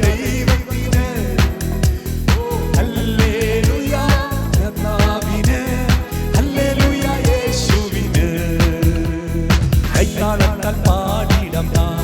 ദൈവത്തിന് ഓ ഹല്ലേലൂയ കർത്താവിന് ഹല്ലേലൂയ യേശുവിന് കൈത്താളത്താൽ പാടിടം നാം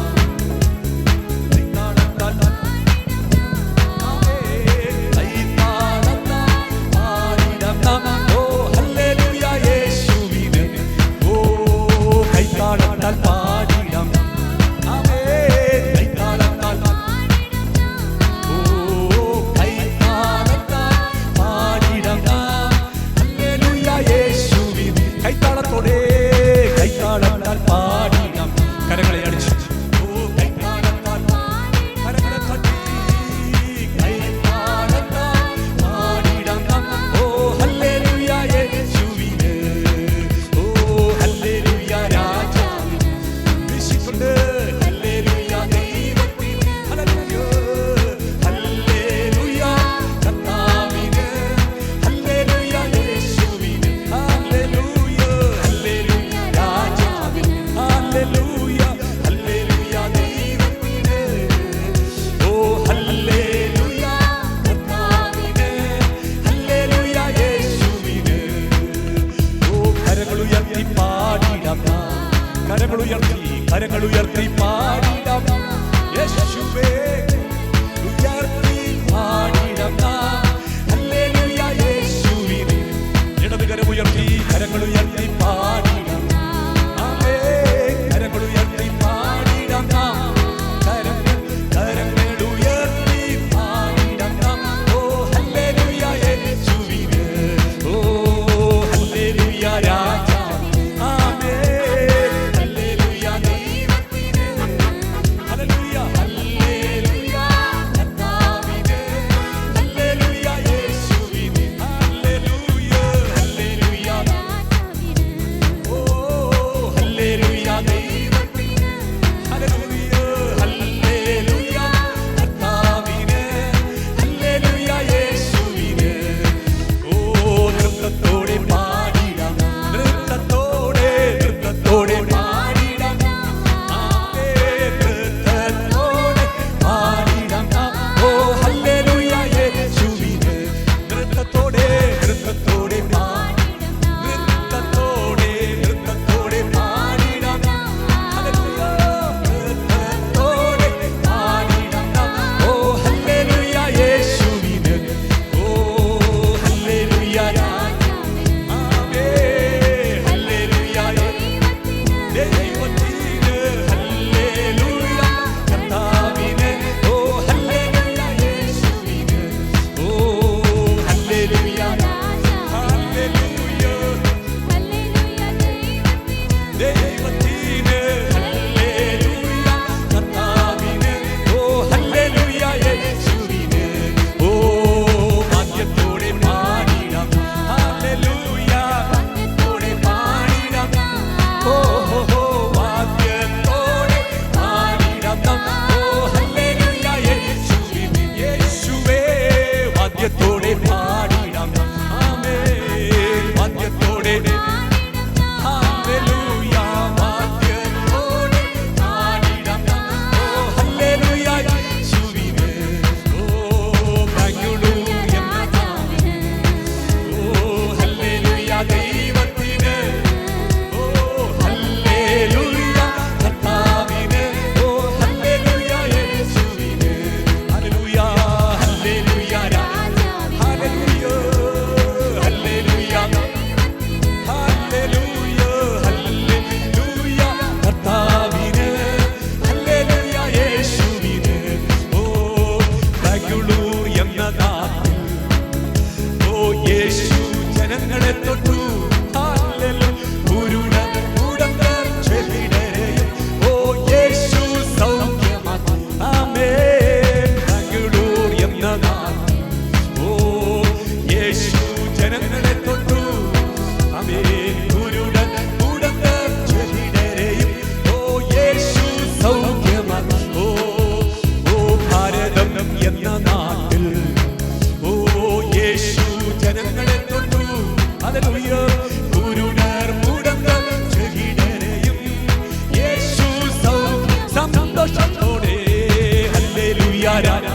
ഹല്ലേലൂയ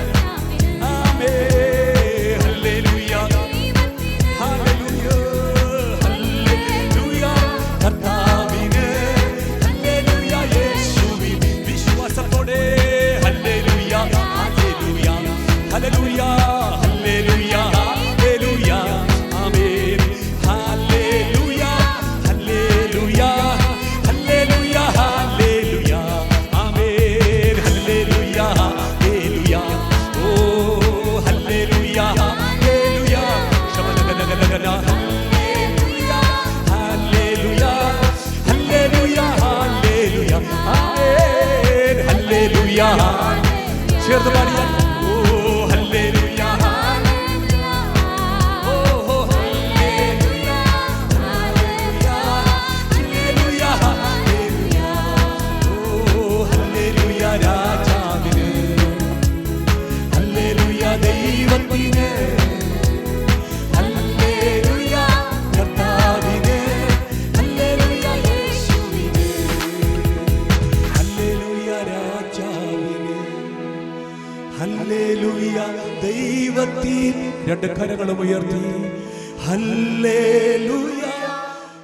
ആമേൻ ഹല്ലേലൂയ ഹല്ലേലൂയ ഹല്ലേലൂയ കർത്താവിനെ ഹല്ലേലൂയ യേശുവിനെ വിശ്വാസത്തോടെ ഹല്ലേലൂയ ഹല്ലേലൂയ ഹല്ലേലൂയ ഹല്ലേലൂയ ഹല്ലേലൂയ ആമേൻ ഹല്ലേലൂയ ഹല്ലേലൂയ ഹല്ലേലൂയ ഹല്ലേലൂയ ആമേൻ ഹല്ലേലൂയ ഹല്ലേലൂയ ഓ ഹല്ലേലൂയ ഹല്ലേലൂയ ശബദഗദഗദഗദ ഹല്ലേലൂയ ഹല്ലേലൂയ ഹല്ലേലൂയ ഹല്ലേലൂയ ആമേൻ ഹല്ലേലൂയ ചേർന്ന് പാടിയാൽ ഓ ഹല്ലേലൂയ ഓ ഹല്ലേലൂയ ഹല്ലേലൂയ ഹല്ലേലൂയ ഓ ഹല്ലേലൂയ രാജാവിന് ഹല്ലേലൂയ ദൈവത്തിന് ഹല്ലേലൂയ കർത്താവിന് ഹല്ലേലൂയ യേശുവിന് ഹല്ലേലൂയ രാജാവിന് ഹല്ലേലൂയ ദൈവത്തിൽ രണ്ട് കരങ്ങളും ഉയർത്തി ഹല്ലേലൂയ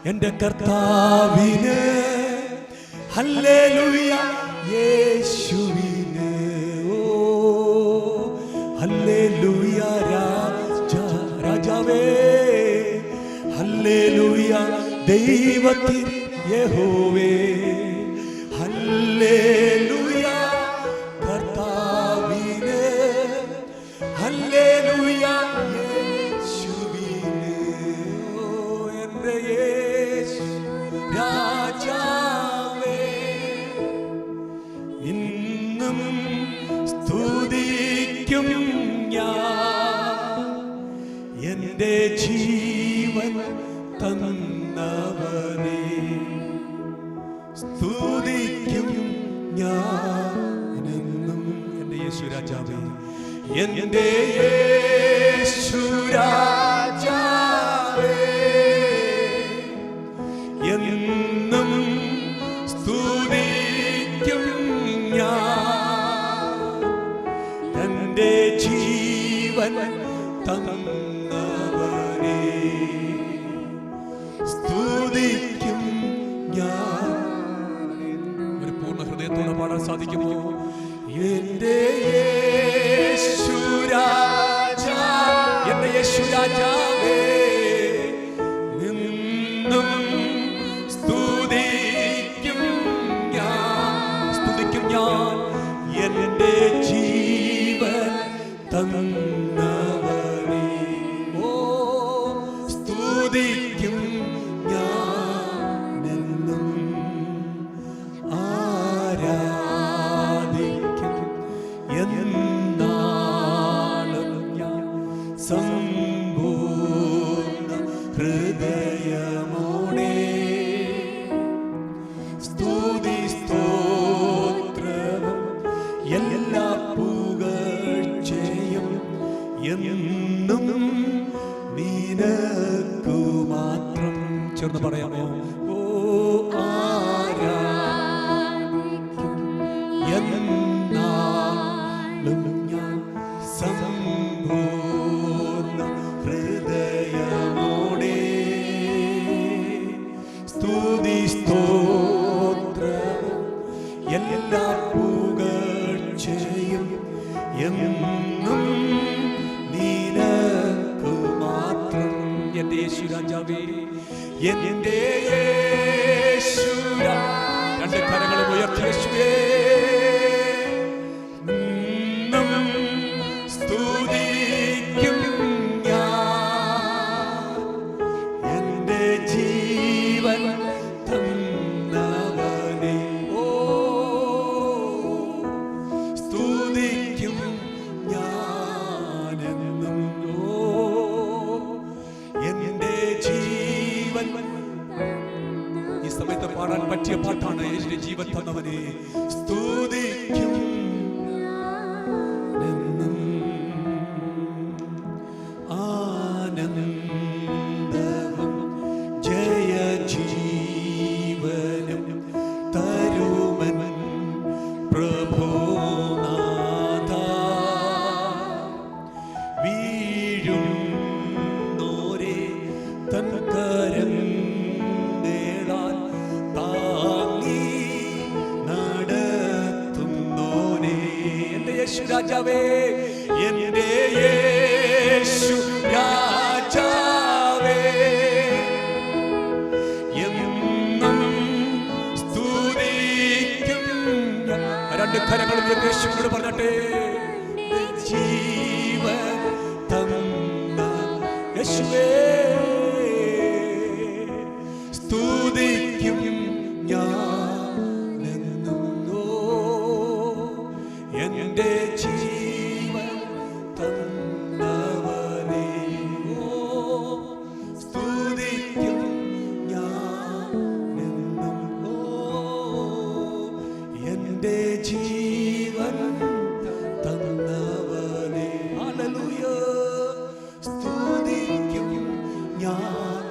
എൻ്റെ കർത്താവിന് ഹല്ലേലൂയ യേശുവിന് ഓ ഹല്ലേലൂയ രാജാവേ ഹല്ലേലൂയ ദൈവത്തിൽ യഹോവേ ഹല്ലേലൂയ കർത്താവിന് ഹല്ലേലൂയ യേശുവിന് ഓ എൻ്റെ യേശു രാജാവേ ഇന്നും സ്തുതിക്കും ഞാൻ എൻ്റെ ജീവൻ തന്നവനെ സ്തുതിക്കും ഞാനെന്നും എൻ്റെ യേശു രാജാവേ എൻ്റെ യേശു രാജാവേ എന്നും സ്തുതിക്കും ഞാൻ എൻ്റെ ജീവൻ തന്നവനെ സ്തുതിക്കും ഞാൻ ഒരു പൂർണ്ണ ഹൃദയത്തോടെ പാടാൻ സാധിക്കുമോ എൻ്റെ യേശു രാജാ എൻ്റെ യേശു രാജാവേ നിന്നും സ്തുതിക്കും ഞാൻ എൻ്റെ ജീവൻ തന്നവനെ ഓ സ്തുതിക്കും ഞാനെന്നും ആരാധിക്കും എന്നാളും ഞാൻ സമ്പൂർണ്ണ ഹൃദയമോടെ സ്തുതി സ്തോത്രവും എല്ലാ പുകഴ്ചയും എന്നും നിനക്കു മാത്രം ചേർന്ന് പറയാമോ ഓ ആരാധിക്കും എന്നാളും ഞാൻ സമ്പൂർണ്ണ ഹൃദയമോടെ സ്തുതി സ്തോത്രവും എല്ലാ പുകഴ്ചയും എന്നും നിനക്കു മാത്രം എൻ്റെ യേശു രാജാവേ എൻ്റെ യേശു രണ്ട് കരങ്ങളും ഉയർത്തി യേശുവേ എന്നും സ്തുതിക്കും ഞാൻ എൻ്റെ ജീവൻ തന്നവനെ ഓ സ്തുതിക്കും ഞാനെന്നും ഓ എൻ്റെ ജീവൻ ഈ സമയത്ത് പാടാൻ പറ്റിയ പാട്ടാണ് യേശുവിന്റെ ജീവൻ തന്നവനെ സ്തുതിക്കും ആനന്ദവും ജയ ജീവനും തരുമൻ പ്രഭുനാഥ യേശു രാജാവേ, എന്റെ യേശു രാജാവേ, എന്നും സ്തുതിക്കും ഞാൻ. രണ്ട് കരങ്ങളും യേശുവോട് പറഞ്ഞട്ടെ. ജീവൻ തന്ന യേശുവേ, സ്തുതിക്കും ഞാനെന്നും. എന്റെ ജീവൻ തന്നവനേ, സ്തുതിക്കും ഞാനെന്നും. എന്റെ ജീവൻ തന്നവനേ, ഹല്ലേലൂയ, സ്തുതിക്കും ഞാൻ.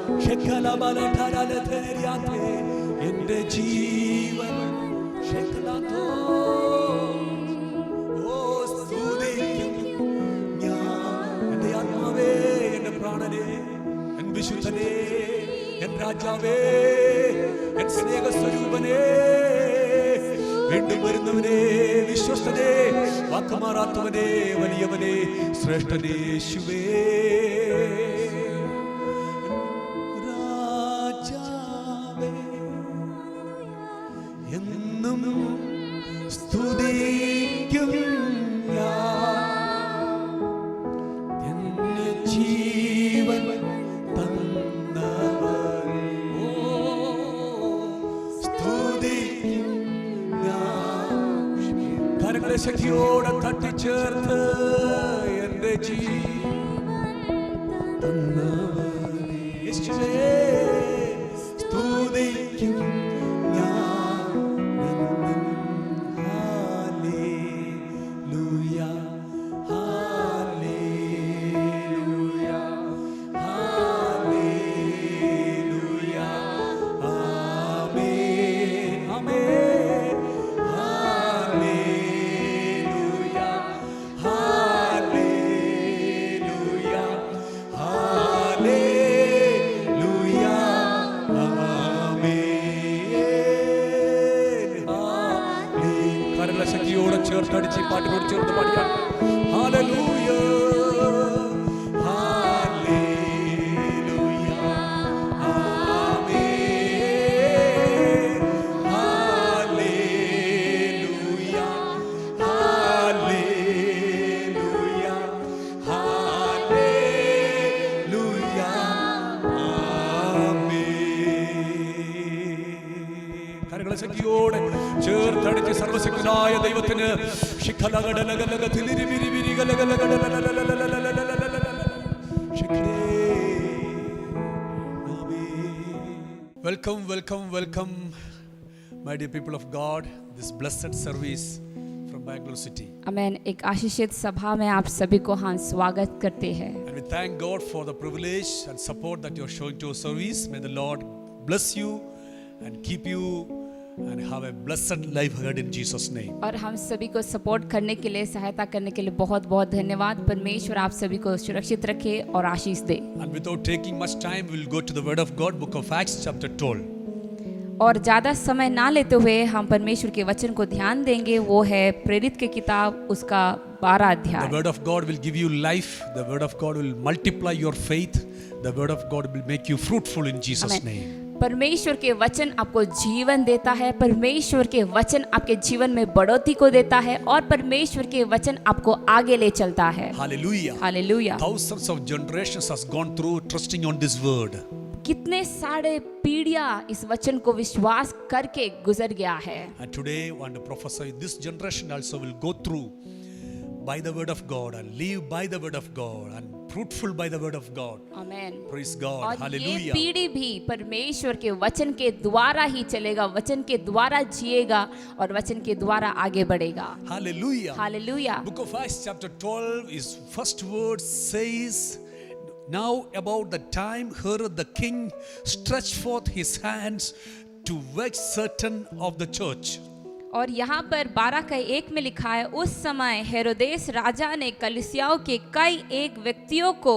എന്റെ ജീവൻ സ്തുതിക്കും ഞാൻ. എന്റെ ആത്മാവേ, എന്റെ പ്രാണനേ, എൻ വിശുദ്ധനേ, എൻ രാജാവേ, എൻ സ്നേഹസ്വരൂപനേ, വീണ്ടും വരുന്നവനേ, വിശ്വസ്തനേ, വാക്കുമാറാത്തവനേ, വലിയവനേ, ശ്രേഷ്ഠനേ, യേശുവേ, രാജാവേ, എന്നും സ്തുതിക്കും ഞാൻ. എന്റെ ജീവൻ തന്നവൻ, സ്തുതിക്കും ഞാൻ. കരങ്ങളെ ശക്തിയോടെ തട്ടിച്ചേർത്ത് എന്റെ ജീവൻ തന്നവൻ യേശുവേ, സ്തുതിക്കും ഞാൻ. ഹല്ലേലൂയ, ഹല്ലേലൂയ, ഹല്ലേലൂയ, ആമേൻ, ആമേൻ, ഹല്ലേലൂയ, ഹല്ലേലൂയ, ഹല്ലേലൂയ, ആമേൻ. കരങ്ങളെ ശക്തിയോടെ ചേർത്തടിച്ച് പാട്ടിനോട് ചേർത്ത് പാടിയാണ്. ഹല്ലേലൂയ, ഹല്ലേലൂയ, ആമേൻ, ഹല്ലേലൂയ, ഹല്ലേലൂയ, ഹല്ലേലൂയ, ആമേൻ. കരങ്ങളെ ശക്തിയോടെ ചേർത്തടിച്ച് സർവശക്തനായ ദൈവത്തിന് welcome, welcome, welcome, my dear people of God, this blessed service from Bangalore city. आमेन। एक आशीषित सभा में आप सभी को हम स्वागत करते हैं। And we thank God for the privilege and support that you are showing to our service. May the Lord bless you and keep you and have a blessed life ahead in Jesus name. और हम सभी को support करने के लिए, सहायता करने के लिए बहुत बहुत धन्यवाद। परमेश्वर आप सभी को सुरक्षित रखे और आशीष दे। And without taking much time, we will go to the word of God, book of Acts chapter 12. और ज़्यादा समय ना लेते हुए हम परमेश्वर के वचन को ध्यान देंगे। वो है प्रेरित की किताब, उसका 12 The अध्याय। word of God will give you life. The word of God will multiply your faith. The word of God will make you fruitful in Jesus amen. name. परमेश्वर के वचन आपको जीवन देता है। परमेश्वर के वचन आपके जीवन में बढ़ोतरी को देता है और परमेश्वर के वचन आपको आगे ले चलता है। Hallelujah. Hallelujah. Thousands of generations has gone through trusting on this word. कितने सारे पीढ़ियां इस वचन को विश्वास करके गुजर गया है। And today I want to prophesy this generation also will go through by the word of God and live by the word of God and fruitful by the word of God. Amen. Praise God. और ये Hallelujah. पीढ़ी भी परमेश्वर के वचन के द्वारा ही चलेगा, वचन के द्वारा जिएगा और वचन के द्वारा आगे बढ़ेगा। Hallelujah. Hallelujah. Book of Acts chapter 12 is first word says, now about the time Herod the king stretched forth his hands to vex certain of the church. और यहाँ पर 12:1 में लिखा है, उस समय हेरोदेस राजा ने कलीसियाओं के कई एक व्यक्तियों को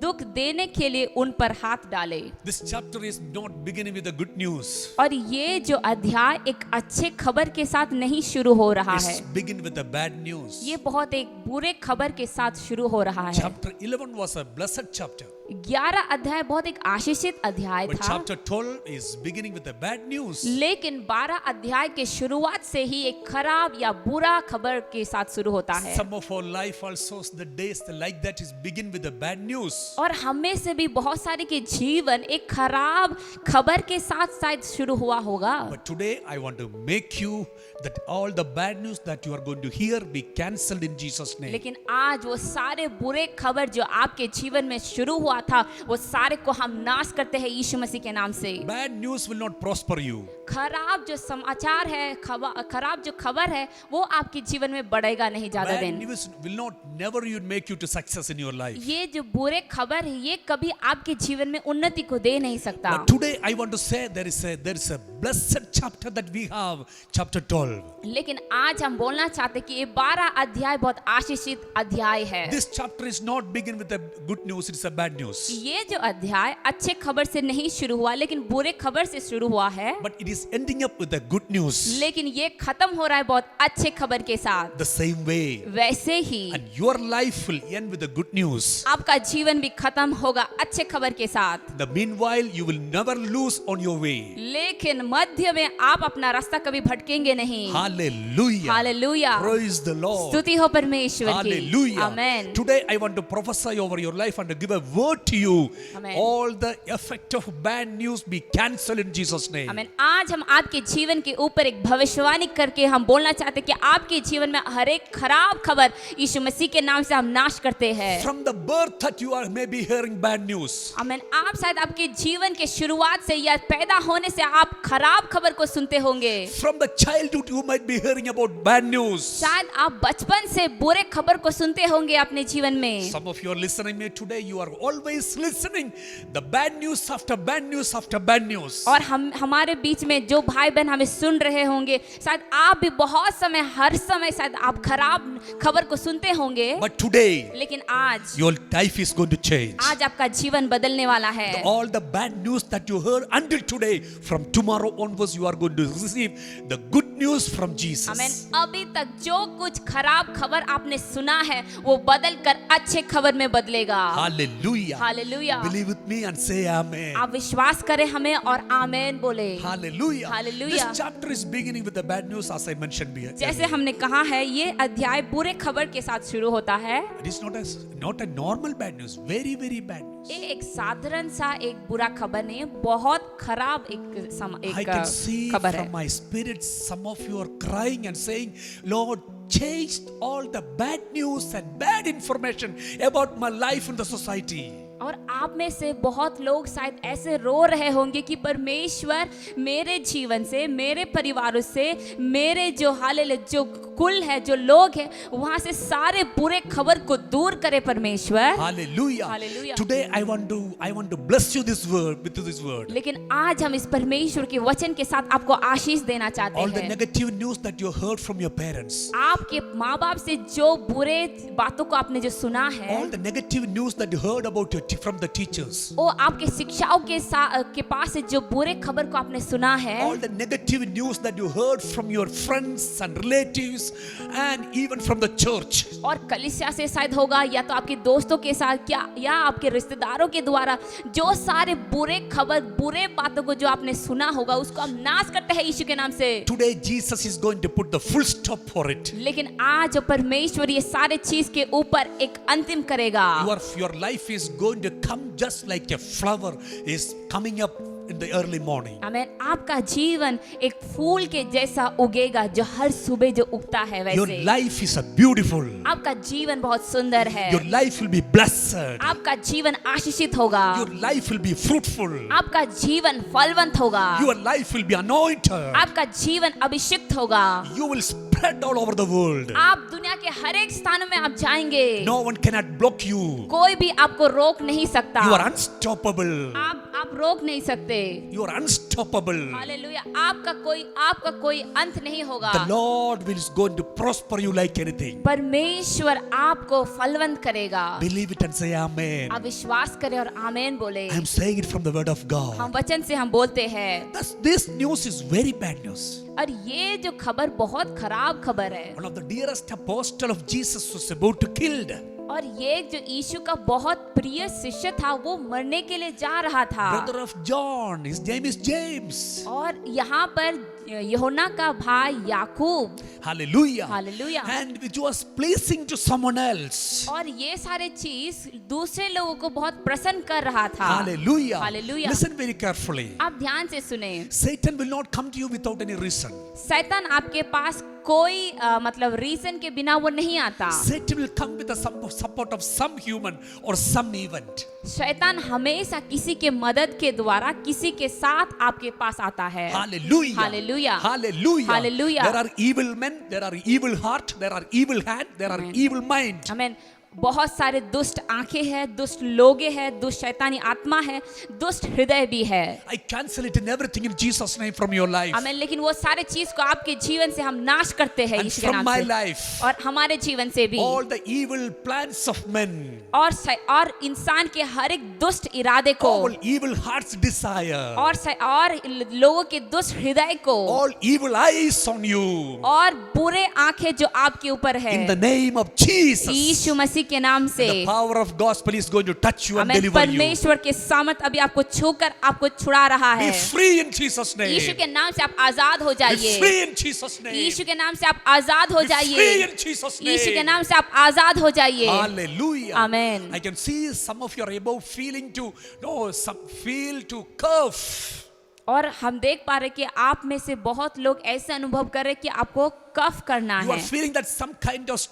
दुख देने के लिए उन पर हाथ डाले। This chapter is not beginning with the good news. और ये जो अध्याय एक अच्छे खबर के साथ नहीं शुरू हो रहा है, It's begin with the bad news. ये बहुत एक बुरे खबर के साथ शुरू हो रहा है। Chapter 11 was a blessed chapter. 11 अध्याय बहुत एक आशीषित अध्याय But था, chapter 12 is beginning with the bad news. लेकिन 12 अध्याय के शुरुआत से ही एक खराब या बुरा खबर के साथ शुरू होता है। Some of our life also, the days like that is begin with the bad news. और हमें से भी बहुत सारे के जीवन एक खराब खबर के साथ शायद शुरू हुआ होगा। But today I want to make you that all the bad news that you are going to hear be cancelled in Jesus' name. लेकिन आज वो सारे बुरे खबर जो आपके जीवन में शुरू हुआ था, वो सारे को हम नाश करते हैं यीशु मसीह के नाम से। Bad news will not prosper you. खराब जो समाचार है, खराब जो खबर है, वो आपके जीवन में बढ़ेगा नहीं ज्यादा Bad दिन। news will not never you make you to success in your life. ये जो बुरे खबर है, ये कभी आपके जीवन में उन्नति को दे नहीं सकता। But today I want to say there is a blessed chapter that we have, chapter 12. लेकिन आज हम बोलना चाहते कि ये 12 अध्याय बहुत आशीषित अध्याय है। This chapter is not begin with the good news, it's a bad news. ये जो अध्याय अच्छे खबर से नहीं शुरू हुआ, लेकिन बुरे खबर से शुरू हुआ है। But it is ending up with the good news. लेकिन ये खत्म हो रहा है बहुत अच्छे खबर के साथ। The same way. वैसे ही And your life will end with the good news. आपका जीवन भी खत्म होगा अच्छे खबर के साथ। The meanwhile you will never lose on your way. लेकिन मध्य में आप अपना रास्ता कभी भटकेंगे नहीं। Hallelujah. Hallelujah. Praise the Lord. स्तुति हो परमेश्वर की। Hallelujah. Amen. Today I want to prophesy over your life and to give a word to you. Amen. All the effect of bad news be cancelled in Jesus' name. आमेन। आज हम आपके जीवन के ऊपर एक भविष्यवाणी करके हम बोलना चाहते हैं कि आपके जीवन में हर एक खराब खबर यीशु मसीह के नाम से हम नाश करते हैं। From the birth that you are maybe hearing bad news. आमेन। आप शायद आपके जीवन के शुरुआत से या पैदा होने से आप खराब खबर को सुनते होंगे। From the childhood you might be hearing about bad news. शायद आप बचपन से बुरे खबर को सुनते होंगे अपने जीवन में। Some of you are listening me today, you are always listening the bad news after bad news after bad news. और हमारे बीच में जो भाई बहन हमें सुन रहे होंगे, शायद आप भी बहुत समय हर समय शायद आप खराब खबर को सुनते होंगे। But today लेकिन आज your life is going to change. आज आपका जीवन बदलने वाला है। All the bad news that you heard until today, from tomorrow onwards you are going to receive the good news from Jesus. आमेन। अभी तक जो कुछ खराब खबर आपने सुना है, वो बदल कर अच्छे खबर में बदलेगा। Hallelujah. Hallelujah. Believe with me and say amen. आप विश्वास करें हमें और आमेन बोले। Hallelujah. Hallelujah. This chapter is beginning with the bad news as I mentioned before. जैसे हमने कहा है, ये अध्याय बुरे खबर के साथ शुरू होता है। It is not a normal bad news, very bad news. ये एक साधारण सा एक बुरा खबर नहीं है, बहुत खराब I can see खबर from है। my spirit some of you are crying and saying, Lord, change all the bad news and bad information about my life in the society. और आप में से बहुत लोग शायद ऐसे रो रहे होंगे कि परमेश्वर मेरे जीवन से, मेरे परिवारों से, मेरे जो जो कुल है, जो लोग हैं, वहां से सारे बुरे खबर को दूर करे परमेश्वर। Hallelujah. Hallelujah. Today I want to bless you this word with this word. लेकिन आज हम इस परमेश्वर के वचन के साथ आपको आशीष देना चाहते All the हैं। negative news that you heard from your parents, आपके माँ बाप से जो बुरे बातों को आपने जो सुना है, all the negative news that you heard about from the teachers, वो आपके शिक्षाओं के पास से जो बुरे खबर को आपने सुना है, all the negative news that you heard from your friends and relatives and even from the church, और कलीसिया से शायद होगा, या तो आपके दोस्तों के साथ, क्या या आपके रिश्तेदारों के द्वारा जो सारे बुरे खबर, बुरे बातों को जो आपने सुना होगा, उसको हम नाश करते हैं यीशु के नाम से। today Jesus is going to put the full stop for it. लेकिन आज परमेश्वर ये सारे चीज के ऊपर एक अंतिम करेगा। Your life is going to come just like a flower is coming up in the early morning. आमेन। आपका जीवन एक फूल के जैसा उगेगा जो हर सुबह जो उगता है Your वैसे। life is a beautiful. आपका जीवन बहुत सुंदर है। Your life will be blessed. आपका जीवन आशीषित होगा। Your life will be fruitful. आपका जीवन फलवंत होगा। Your life will be anointed. आपका जीवन अभिषिक्त होगा। You will spread all over the world. आप दुनिया के हर एक स्थानों में आप जाएंगे। No one cannot block you. कोई भी आपको रोक नहीं सकता। You are unstoppable. आप आप रोक नहीं सकते। You are unstoppable. हालेलुया, आपका कोई अंत नहीं होगा। The Lord will is going to prosper you like anything. परमेश्वर आपको फलवंत करेगा। Believe it and say amen. आप विश्वास करें और आमेन बोले। I am saying it from the word of God. हम वचन से हम बोलते हैं। This news is very bad news. और ये जो खबर बहुत खराब खबर है। One of the dearest apostle of Jesus was about to killed. और ये जो यीशु का बहुत प्रिय शिष्य था वो मरने के लिए जा रहा था। Brother of John, his name is James. और यहाँ पर यूहन्ना का भाई याकूब। Hallelujah. Hallelujah. And which was pleasing to someone else. और ये सारे चीज दूसरे लोगों को बहुत प्रसन्न कर रहा था। Hallelujah. Hallelujah. Listen very carefully. आप ध्यान से सुने। Satan will not come to you without any reason. शैतान आपके पास कोई मतलब रीजन के बिना वो नहीं आता। Satan will come with the support of some human or some event. शैतान हमेशा किसी के मदद के द्वारा किसी के साथ आपके पास आता है। Hallelujah. Hallelujah. Hallelujah. Hallelujah. There are evil men, there are evil heart, there are evil hand, there are evil mind. आमीन। बहुत सारे दुष्ट आंखें हैं, दुष्ट लोगे हैं, दुष्ट शैतानी आत्मा है, दुष्ट हृदय भी है। I cancel it in everything in Jesus' name from your life. आमीन। लेकिन वो सारे चीज को आपके जीवन से हम नाश करते हैं And यीशु के from नाम my से। life. और हमारे जीवन से भी। All the evil plans of men. और इंसान के हर एक दुष्ट इरादे को। All evil hearts desire. और लोगों के दुष्ट हृदय को। All evil eyes on you. और बुरे आंखें जो आपके ऊपर है। In the name of Jesus. यीशु मसीह के नाम से। The power of gospel is going to touch you and आमीन। deliver you. परमेश्वर के सामर्थ अभी आपको छूकर आपको छुड़ा रहा है। Be free in Jesus' name. यीशु के नाम से आप आजाद हो Be जाइए। free in Jesus' name. यीशु के नाम से आप आजाद हो Be free जाइए। in Jesus' यीशु के name. नाम से आप आजाद हो जाइए। Hallelujah. Amen. I can see some of you are above feeling to feel to curve. और हम देख पा रहे कि आप में से बहुत लोग ऐसे अनुभव कर रहे कि आपको कफ करना You are है। feeling that some kind of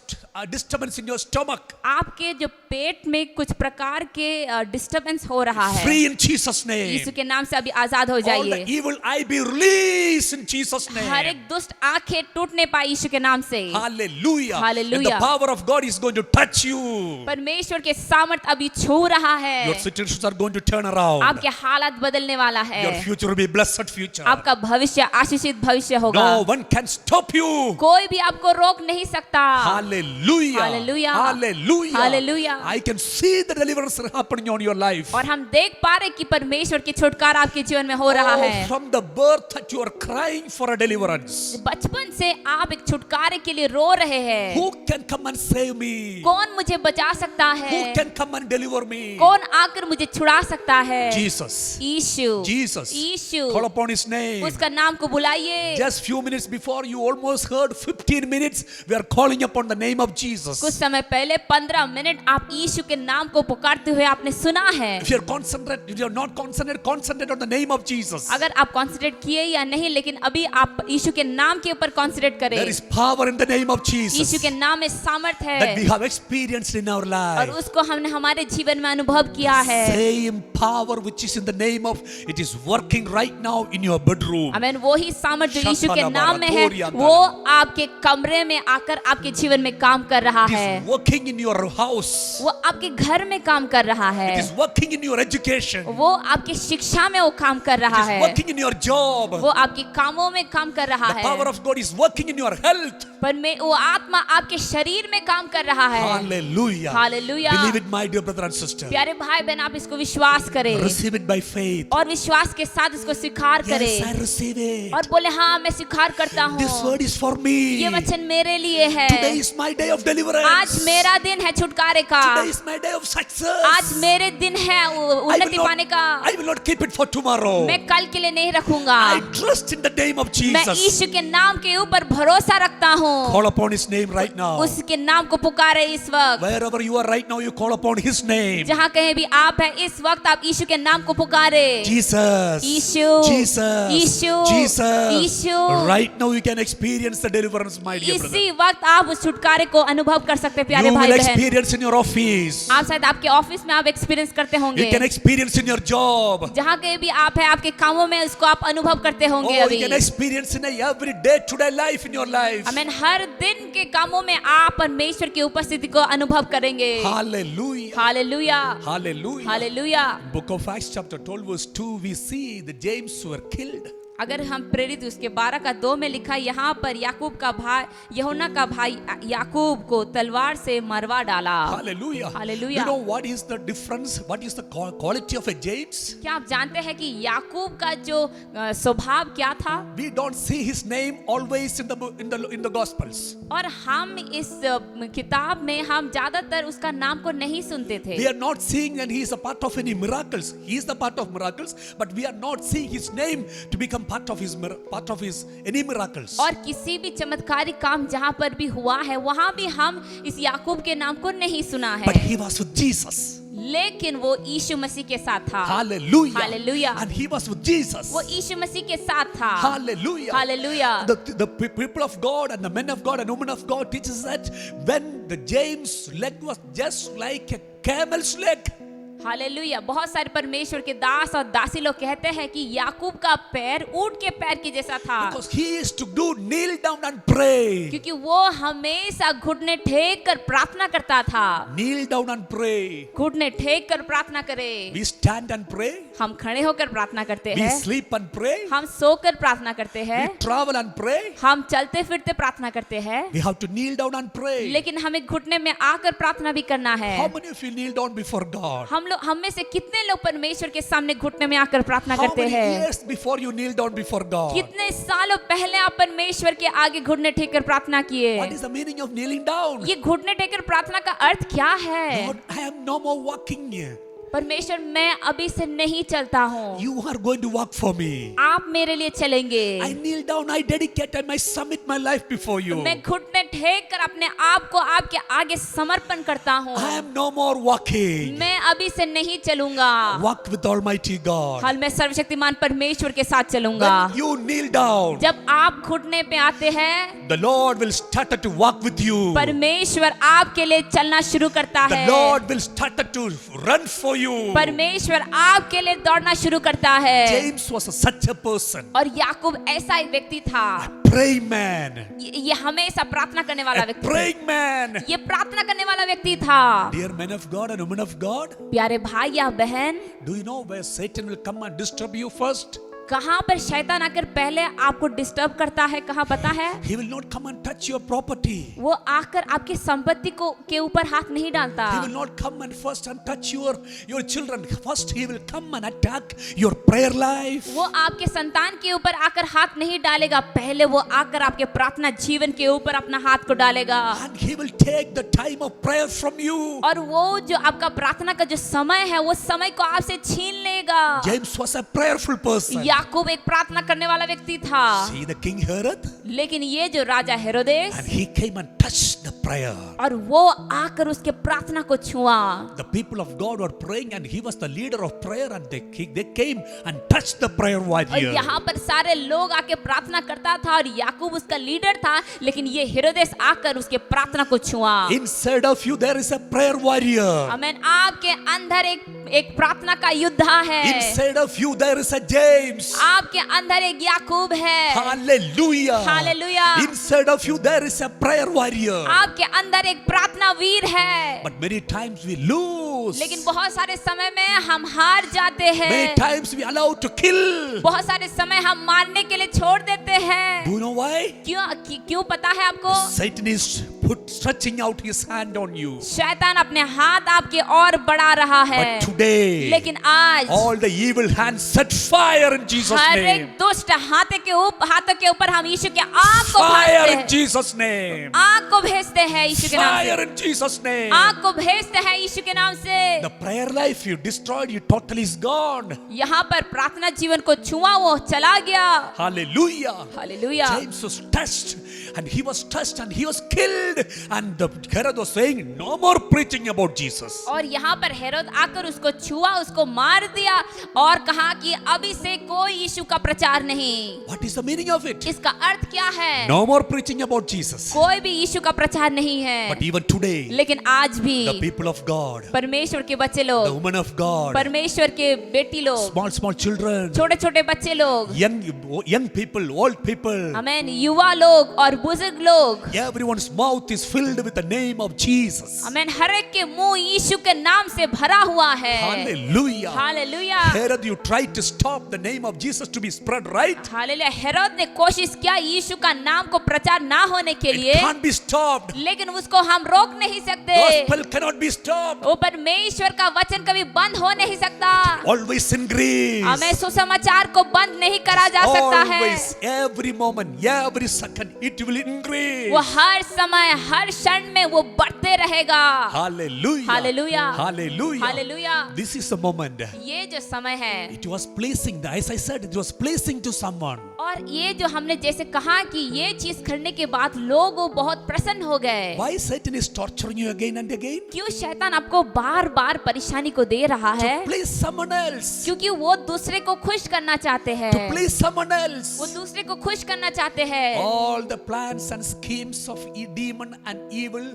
disturbance in your stomach. आपके जो पेट में कुछ प्रकार के डिस्टरबेंस हो रहा है। Free in Jesus' name. यीशु के नाम से अभी आजाद हो All the जाइए। evil eye be released in Jesus' name. हर एक दुष्ट आंखें टूटने पाए यीशु के नाम से। Hallelujah. Hallelujah. And the power of God is going to touch you. परमेश्वर के सामर्थ अभी छू रहा है। Your situations are going to turn around. आपके हालात बदलने वाला है। Your future will be blessed future. आपका भविष्य आशीषित भविष्य होगा। No one can stop you. कोई भी आपको रोक नहीं सकता। Hallelujah. Hallelujah. Hallelujah. Hallelujah. I can see the deliverance happening on your life. और हम देख पा रहे कि परमेश्वर की छुटकारा आपके जीवन में हो रहा है। From the birth that you are crying for a deliverance. बचपन से आप एक छुटकारे के लिए रो रहे हैं। Who can come and save me? कौन मुझे बचा सकता है? Who can come and deliver me? कौन आकर मुझे छुड़ा सकता है? Jesus. यीशु। Jesus. यीशु। Call upon his name. उसका नाम को बुलाइए। Just few minutes before you almost heard 15 minutes we are calling upon the name of Jesus. कुछ समय पहले 15 मिनट आप यीशु के नाम को पुकारते हुए आपने सुना है। If you are not concentrate on the name of Jesus. अगर आप कॉन्सेंट्रेट किए या नहीं, लेकिन अभी आप यीशु के नाम के ऊपर कॉन्सेंट्रेट करें। There is power in the name of Jesus. यीशु के नाम में सामर्थ है। That we have experienced in our और life. उसको हमने हमारे जीवन में अनुभव किया है। Same power which is in the name of, it is working right now in your bedroom. आमीन। वही सामर्थ जो यीशु के नाम में है वो आपके कमरे में आकर आपके जीवन में काम कर रहा It है। is working in your house. वो आपके घर में काम कर रहा है। It is working in your education. वो आपकी शिक्षा में वो काम कर रहा It is है। working in your job. वो आपके कामों में काम कर रहा The है। power of God is working in your health. पर में वो आत्मा आपके शरीर में काम कर रहा है। Hallelujah. Hallelujah. Believe it, my dear brother and sister. प्यारे भाई बहन, आप इसको विश्वास करें Receive it by faith. और विश्वास के साथ इसको स्वीकार Yes, I करें receive it. और बोले हाँ मैं स्वीकार करता हूँ। This word is for me. ये वचन मेरे लिए है। Today is my day of deliverance. आज मेरा दिन है छुटकारे का। Today is my day of success. आज मेरे दिन है उन्नति पाने का। I will not keep it for tomorrow. मैं कल के लिए नहीं रखूंगा। I trust in the name of मैं Jesus. यीशु के नाम के ऊपर भरोसा रखता हूँ। Call upon his name right now. उसके नाम को पुकारे इस वक्त। Wherever you are right now, you call upon his name. जहाँ कहीं भी आप हैं इस वक्त आप यीशु के नाम को पुकारे। Jesus. Yeshu. Jesus. Yeshu. Jesus. Yeshu. Right now you can experience the deliverance, my dear brother. इसी वक्त आप उस छुटकारे को अनुभव कर सकते हैं प्यारे You भाई will बहन। experience in your office. आप शायद आपके ऑफिस में आप एक्सपीरियंस करते होंगे। You can experience in your job. जहाँ कहीं भी आप हैं आपके कामों में उसको आप अनुभव करते होंगे Oh, अभी। you can experience in a every day-to-day life in your life. आमीन। हर दिन के कामों में आप परमेश्वर की उपस्थिति को अनुभव करेंगे। Hallelujah. Hallelujah, Hallelujah. Hallelujah. Book of Acts chapter 12 verse 2 we see the James were killed. अगर हम प्रेरित उसके 12:2 में लिखा, यहाँ पर याकूब का भाई, यूहन्ना का भाई याकूब को तलवार से मरवा डाला। Hallelujah. Hallelujah. You know what is the difference? What is the quality of a James? क्या आप जानते हैं कि याकूब का जो स्वभाव क्या था? We don't see his name always in the Gospels. और हम इस किताब में हम ज्यादातर उसका नाम को नहीं सुनते थे। We are not seeing and he is a part of any miracles. He is the part of miracles, but we are not seeing his name to become part of his any miracles. और किसी भी चमत्कारिक काम जहाँ पर भी हुआ है वहाँ भी हम इस याकूब के नाम को नहीं सुना है। But he was with Jesus. लेकिन वो यीशु मसीह के साथ था। Hallelujah. Hallelujah. And he was with Jesus. वो यीशु मसीह के साथ था। Hallelujah. Hallelujah. The people of God and the men of God and women of God teaches that when the James leg was just like a camel's leg. Hallelujah. बहुत सारे परमेश्वर के दास और दासी लोग कहते हैं कि याकूब का पैर ऊंट के पैर के जैसा था। Because he used to do kneel down and pray. क्योंकि वो हमेशा घुटने टेक कर प्रार्थना करता था। Kneel down and pray. घुटने टेक कर प्रार्थना करे। We stand and pray. हम खड़े होकर प्रार्थना करते We हैं। sleep and pray. हम सोकर प्रार्थना करते हैं। We travel and pray. हम चलते फिरते प्रार्थना करते हैं। We have to kneel down and pray. लेकिन हमें घुटने में आकर प्रार्थना भी करना है। How many of you kneel down before God? हम में से कितने लोग परमेश्वर के सामने घुटने में आकर प्रार्थना How करते many हैं? years before you kneel down before God? कितने सालों पहले आप परमेश्वर के आगे घुटने टेक कर प्रार्थना किए? What is the meaning of kneeling down? ये घुटने टेक कर प्रार्थना का अर्थ क्या है? Lord, I am no more walking here. परमेश्वर मैं अभी से नहीं चलता हूँ, You are going to walk for me. आप मेरे लिए चलेंगे। I kneel down, I dedicate and I submit my life before you. मैं घुटने टेक कर अपने आप को आपके आगे समर्पण करता हूँ। I am no more walking. मैं अभी से नहीं चलूंगा। Walk with Almighty God. हाल मैं सर्वशक्तिमान परमेश्वर के साथ चलूंगा। When you kneel down, जब आप घुटने पे आते हैं, the Lord will start to walk with you. परमेश्वर आपके लिए चलना शुरू करता The है। Lord will start to run for you. परमेश्वर आपके लिए दौड़ना शुरू करता है। James was such a person. और याकूब ऐसा एक व्यक्ति था। Praying man. ये हमेशा प्रार्थना करने वाला A व्यक्ति था। praying man. ये प्रार्थना करने वाला व्यक्ति था। Dear men of God and women of God, प्यारे भाई या बहन, do you know where Satan will come and disturb you first? कहाँ पर शैतान आकर पहले आपको डिस्टर्ब करता है, कहाँ पता है? He will not come and touch your property. वो आकर आपकी संपत्ति को के ऊपर हाथ नहीं डालता। He will not come and first and touch your children. First he will come and attack your prayer life. वो आपके संतान के ऊपर आकर हाथ नहीं डालेगा, पहले वो आकर आपके प्रार्थना जीवन के ऊपर अपना हाथ को डालेगा। And he will take the time of prayer from you. और वो जो आपका प्रार्थना का जो समय है, वो समय को आपसे छीन लेगा। James was a prayerful person. याकूब एक प्रार्थना करने वाला व्यक्ति था। See the king Herod? लेकिन ये जो राजा हेरोदेस, And he came and touched the prayer. और वो आकर उसके प्रार्थना को छुआ। The people of God were praying and he was the leader of prayer and they came and touched the prayer और warrior. यहाँ पर सारे लोग आके प्रार्थना करता था और याकूब उसका लीडर था, लेकिन ये हेरोदेस आकर उसके प्रार्थना को छुआ। Inside of you there is a prayer warrior. आमीन। आपके अंदर एक प्रार्थना का योद्धा है। Inside of you there is a James. आपके अंदर एक याकूब है। Hallelujah. Hallelujah. Inside of you there is a prayer warrior. आपके अंदर एक प्रार्थना वीर है। But many times we lose. लेकिन बहुत सारे समय में हम हार जाते हैं। Many times we allow to kill. बहुत सारे समय हम मारने के लिए छोड़ देते हैं। Do you know why? क्यों पता है आपको? Satan is stretching out his hand on you. शैतान अपने हाथ आपके और बढ़ा रहा है। But today, लेकिन आज all the evil hands set fire in Jesus' her name. एक दुष्ट हाथों के ऊपर हम यीशु के आग को Fire भेजते in हैं। Jesus' name. आग को भेजते हैं यीशु के नाम Fire से। in Jesus' name. आग को भेजते हैं यीशु के नाम से। The prayer life you destroyed, you totally is gone. यहाँ पर प्रार्थना जीवन को छुआ, वो चला गया। Hallelujah. Hallelujah. James was touched and he was touched and he was killed. And the Herod was saying, no more preaching about Jesus. और यहाँ पर हेरोद आकर उसको छुआ, उसको मार दिया और कहा कि अभी से कोई यीशु का प्रचार नहीं। What is the meaning of it? इसका अर्थ क्या है? No more preaching about Jesus. कोई भी यीशु का प्रचार नहीं है, But even today, लेकिन आज भी the people of God, परमेश्वर के बच्चे the लोग, women of God, परमेश्वर के बेटी लोग, small children, छोटे छोटे बच्चे लोग, young people, old people, आमेन, युवा लोग और बुजुर्ग लोग, everyone's mouth is filled with the name of Jesus. आमेन, हर एक के मुंह यीशु के नाम से भरा हुआ है। Hallelujah. Hallelujah, Herod, you tried to stop the name of Jesus to be spread, right? Hallelujah. Herod ने कोशिश किया यीशु का नाम को प्रचार ना होने के It लिए, can't be stopped. लेकिन उसको हम रोक नहीं सकते। Gospel cannot be stopped. वो परमेश्वर का वचन कभी बंद हो नहीं सकता। Always increase. हमें सुसमाचार को बंद नहीं करा जा सकता है। Always, every moment, every second, it will increase. वो हर समय हर क्षण में वो बढ़ते रहेगा। Hallelujah. Hallelujah. Hallelujah. Hallelujah. This is the moment. ये जो समय है, It was pleasing, as I said, it was pleasing to someone. और ये जो हमने जैसे कहा कि ये चीज करने के बाद लोग वो बहुत प्रसन्न हो गए। Why Satan is torturing you again and again? क्यों शैतान आपको बार बार परेशानी को दे रहा है? To please someone else. क्योंकि वो दूसरे को खुश करना चाहते हैं। To please someone else. वो दूसरे को खुश करना चाहते हैं। All the plans and schemes of demon and evil,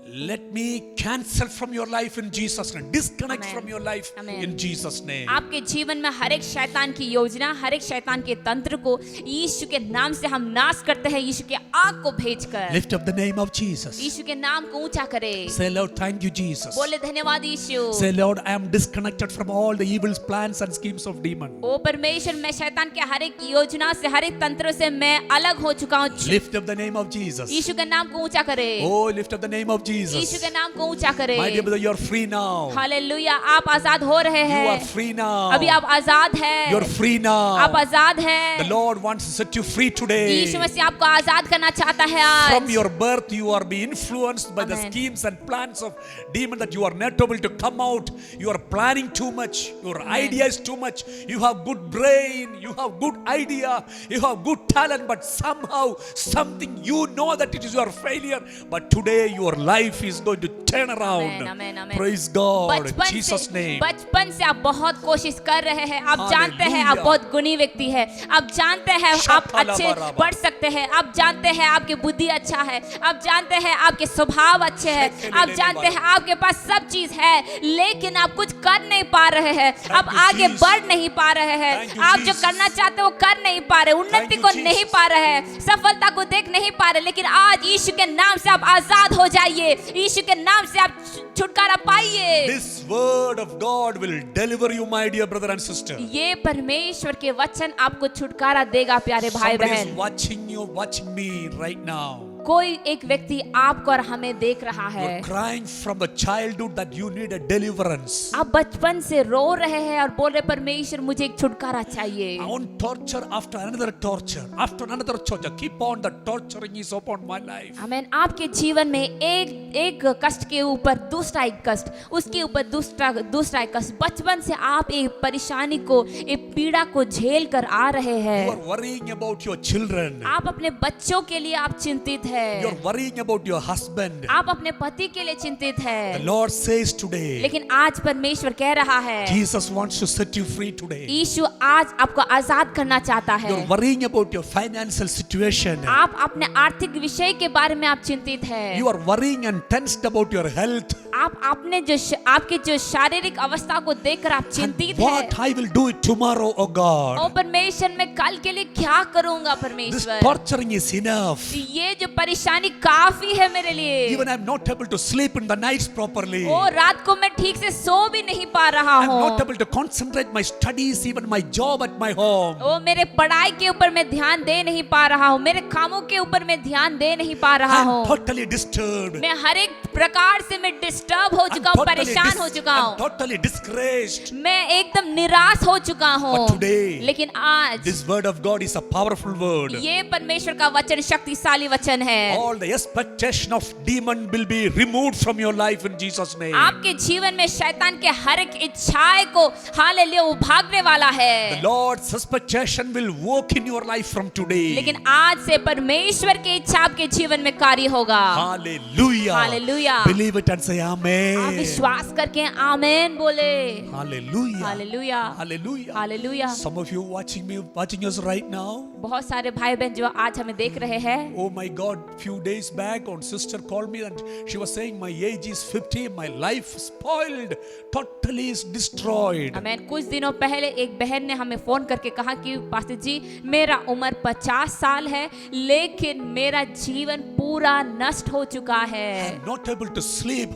let me cancel from your life in Jesus' name. Disconnect Amen. from your life Amen. in Jesus' name. आपके जीवन में हर एक शैतान की योजना, हर एक शैतान के तंत्र को यीशु के नाम से हम नाश करते हैं, यीशु के आग को भेजकर। Lift up the name of Jesus. यीशु के नाम को ऊंचा करें। Say, Lord, thank you, Jesus. बोले धन्यवाद यीशु। Say, Lord, I am disconnected from all the evil plans and schemes of demon. ओ परमेश्वर, मैं शैतान के हर एक योजना से, हर एक तंत्र से मैं अलग हो चुका हूँ। Lift up the name of Jesus. यीशु के नाम को ऊंचा करें। Oh, lift up the name of Yeshu Jesus. के नाम को ऊंचा करें। My dear brother, you are free now. Hallelujah, आप आजाद हो रहे You हैं। are free now. अभी आप आजाद हैं। You are free now. आप आजाद हैं। The Lord wants to set you free today. यीशु मसीह आपको आजाद करना चाहता है आज। From your birth, you are being influenced by the Amen. schemes and plans of demon that you are not able to come out. You are planning too much. Your idea is too much. You have good brain. You have good idea. You have good talent. But somehow, something you know that it is your failure. But today, your life is going to turn around. Amen, amen. Praise God. In बचपन Jesus' से name. बचपन से आप बहुत कोशिश कर रहे हैं। आप जानते हैं आप Hallelujah. बहुत गुणी व्यक्ति हैं। आप जानते हैं आप अच्छे पढ़ सकते हैं। आप जानते हैं आपकी बुद्धि अच्छा है। आप जानते हैं आपके स्वभाव अच्छे हैं। आप जानते हैं आपके पास सब चीज है, लेकिन आप कुछ कर नहीं पा रहे हैं। आप you, आगे Jesus. बढ़ नहीं पा रहे हैं। Thank you, आप जो Jesus. करना चाहते हो वो कर नहीं पा रहे, उन्नति you, को Jesus. नहीं पा रहे हैं, सफलता को देख नहीं पा रहे। लेकिन आज यीशु के नाम से आप आजाद हो जाइए। यीशु के नाम से आप छुटकारा पाइए। This word of God will deliver you, my dear brother and sister. ये परमेश्वर के वचन आपको छुटकारा देगा प्यारे भाई Somebody is बहन। watching you, watching me right now. कोई एक व्यक्ति आपको और हमें देख रहा है। You're crying from the childhood that you need a deliverance. आप बचपन से रो रहे हैं और बोल रहे परमेश्वर मुझे एक छुटकारा चाहिए। One torture after another torture, after another torture. Keep on, the torturing is upon my life. आमीन। आपके जीवन में एक कष्ट के ऊपर दूसरा एक कष्ट, उसके ऊपर दूसरा एक कष्ट। बचपन से आप एक परेशानी को, एक पीड़ा को झेल कर आ रहे You हैं। are worrying about your children. आप अपने बच्चों के लिए आप चिंतित हैं। You're worrying about your husband. आप अपने पति के लिए चिंतित The हैं। Lord says today, लेकिन आज परमेश्वर कह रहा है, Jesus wants to set you free today. यीशु आज आपको आजाद करना चाहता है। You're worrying about your financial situation. आप अपने आर्थिक विषय के बारे में आप चिंतित हैं। You are worrying and tensed about your health. आप अपने आपके जो शारीरिक अवस्था को देखकर आप And चिंतित what हैं। I will do it tomorrow, oh O God. परमेश्वर, मैं कल के लिए क्या करूंगा This परमेश्वर? torturing is enough. ये जो परेशानी काफी है मेरे लिए। Even I'm not able to sleep in the nights properly. ओ रात को मैं ठीक से सो भी नहीं पा रहा I'm not हूँ। able to concentrate my studies, even my job at my home. ओ मेरे पढ़ाई के ऊपर मैं ध्यान दे नहीं पा रहा हूँ, मेरे कामों के ऊपर मैं ध्यान दे नहीं पा रहा I'm हूँ। totally disturbed. मैं हर एक प्रकार से मैं डिस्टर्ब हो चुका हूँ, परेशान हो चुका I'm हूँ। totally discouraged. मैं एकदम निराश हो चुका हूँ। But today, लेकिन आज This word of God is a powerful word. ये परमेश्वर का वचन शक्तिशाली वचन है। All the expectation of demon will be removed from your life in Jesus' name. आपके जीवन में शैतान के हर एक इच्छाएं को हालेलुया वो भागने वाला The है। Lord's expectation will work in your life from today. लेकिन आज से परमेश्वर की इच्छा आपके जीवन में कार्य होगा। Hallelujah. Hallelujah. Believe it and say amen. विश्वास करके आमेन बोले। Hallelujah. Hallelujah, Hallelujah. Hallelujah. Some of you watching us right now. बहुत सारे भाई बहन जो आज हमें देख रहे हैं, Oh my God, few days back, one sister called me and she was saying, my age is 50, my life spoiled, totally is destroyed. आमेन। कुछ दिनों पहले एक बहन ने हमें फोन करके कहा कि पास्टर जी, मेरा उम्र 50 साल है, लेकिन मेरा जीवन पूरा नष्ट हो चुका है। I'm not able to sleep.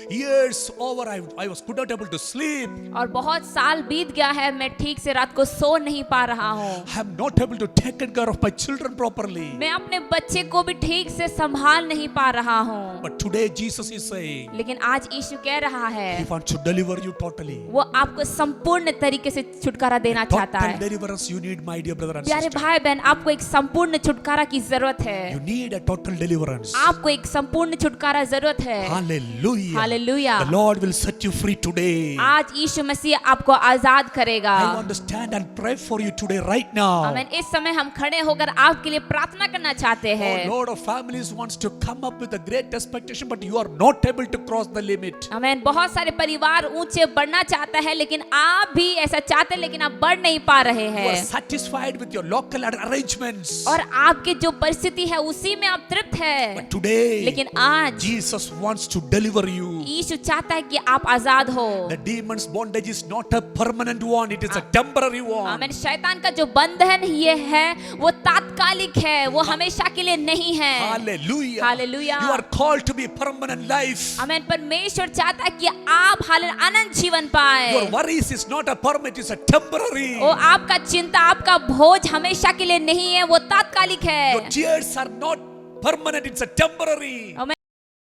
Years over, I was not able to sleep. और बहुत साल बीत गया है, मैं ठीक से रात को सो नहीं पा रहा हूँ। I'm not able to take care of my children properly. मैं अपने बच्चे को भी ठीक से संभाल नहीं पा रहा हूँ। But today Jesus is saying, लेकिन आज यीशु कह रहा है, He wants to deliver you totally. वो आपको संपूर्ण तरीके से छुटकारा देना चाहता Total है। deliverance you need, my dear brother and प्यारे sister. भाई बहन, आपको एक संपूर्ण छुटकारा की जरूरत है। You need a total deliverance. आपको एक संपूर्ण छुटकारा जरूरत है। Hallelujah. Hallelujah. The Lord will set you free today. आज यीशु मसीह आपको आजाद करेगा। I want to stand and pray for you today, right now. आमीन। इस समय हम खड़े होकर आपके लिए प्रार्थना करना चाहते Oh, हैं। Lord of families wants to come up with a great expectation, but you are not able to cross the limit. आमीन। बहुत सारे परिवार ऊंचे बढ़ना चाहता है, लेकिन आप भी ऐसा चाहते हैं, लेकिन आप बढ़ नहीं पा रहे You are हैं। satisfied with your local arrangements. और आपके जो परिस्थिति है उसी में आप तृप्त है। But today, लेकिन आज Jesus wants to deliver you. यीशु चाहता है कि आप आजाद हो। The demon's bondage is not a permanent one, it is a temporary one. आमीन। शैतान का जो बंधन ये है वो तात्कालिक है, वो हमेशा के लिए नहीं है। Hallelujah. Hallelujah. You are called to be permanent life. आमीन। परमेश्वर चाहता है कि आप अनंत जीवन पाए। Your worries is not a permanent, it's a temporary. वो आपका चिंता, आपका बोझ हमेशा के लिए नहीं है, वो तात्कालिक है। Your tears are not permanent, it's a temporary. आमीन।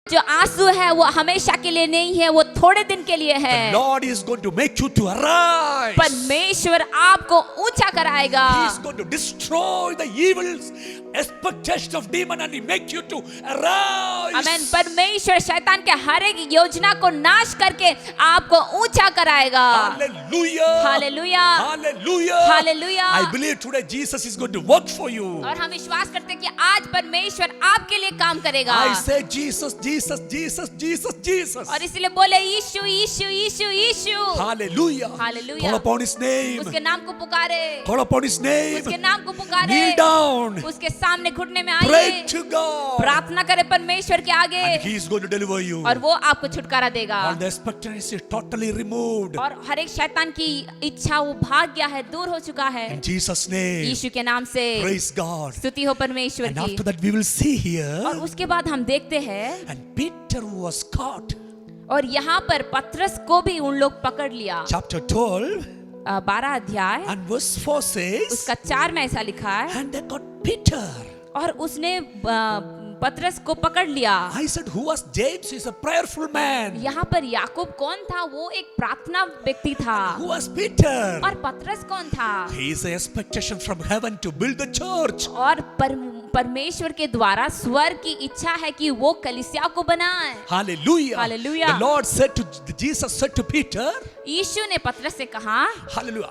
जो आंसू है वो हमेशा के लिए नहीं है, वो थोड़े दिन के लिए है। The Lord is going to make you to arise. परमेश्वर आपको ऊंचा कराएगा। He is going to destroy the evils, expectation of demon, and He make you to arise. आमीन। परमेश्वर शैतान के हर एक योजना को नाश करके आपको ऊंचा कराएगा। Hallelujah. Hallelujah, Hallelujah. Hallelujah. I believe today Jesus is going to work for you. और हम विश्वास करते हैं कि आज परमेश्वर आपके लिए काम करेगा। I say Jesus, Jesus, Jesus, Jesus, Jesus. और इसलिए बोले यीशु, यीशु, यीशु, यीशु। Hallelujah. Hallelujah. Call upon His name. उसके नाम को पुकारे, Call upon His name. उसके नाम को पुकारे, Kneel down. उसके सामने घुटने में Pray आइए, to God. प्रार्थना करें परमेश्वर के आगे, And He is going to deliver you. और वो आपको छुटकारा देगा। All the expectancy is totally removed. और हर एक शैतान की इच्छा वो भाग गया है, दूर हो चुका है। In Jesus' name. यीशु के नाम से Praise God. स्तुति हो परमेश्वर And की। after that we will see और here. उसके बाद हम देखते हैं, And Peter was caught. और यहाँ पर पतरस को भी उन लोग पकड़ लिया। Chapter 12 12 अध्याय and verse 4 says, उसका 4 में ऐसा लिखा है, and they got Peter. और उसने पतरस को पकड़ लिया। I said, who was James? He's a prayerful man. यहाँ पर याकूब कौन था? वो एक प्रार्थना व्यक्ति था। Who was Peter? और पतरस कौन था? He is the expectation from heaven to build the church. और परमेश्वर के द्वारा स्वर्ग की इच्छा है कि वो कलीसिया को बनाए। Hallelujah. Hallelujah. The Lord said to Jesus said to Peter, यीशु ने पतरस से कहा, hallelujah,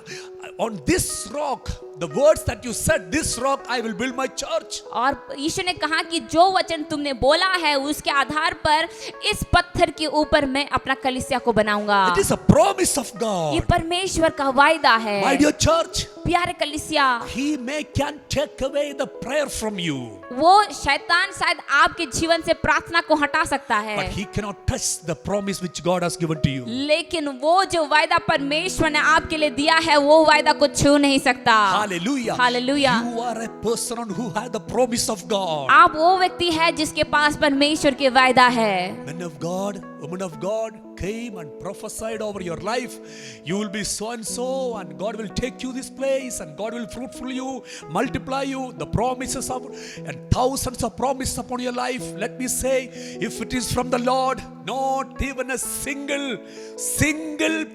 on this rock, the words that you said, this rock I will build my church. और यीशु ने कहा कि जो वचन तुमने बोला है उसके आधार पर इस पत्थर के ऊपर मैं अपना कलीसिया को बनाऊंगा। It is a promise of ये God. परमेश्वर का वायदा है। My dear church, प्यारे कलीसिया, He can take away the prayer from you, वो शैतान शायद आपके जीवन से प्रार्थना को हटा सकता है, but he cannot touch the promise which God has given to you. लेकिन वो जो वायदा परमेश्वर ने आपके लिए दिया है वो वायदा को छू नहीं सकता। Hallelujah. Hallelujah. You are a person who has the promise of God. आप वो व्यक्ति है जिसके पास परमेश्वर के वायदा है। Men of God, women of God came and prophesied over your life. You will be so and so, and God will take you this place, and God will fruitful you, multiply you. The promises of and thousands of promises upon your life. Let me say, if it is from the Lord, not even a single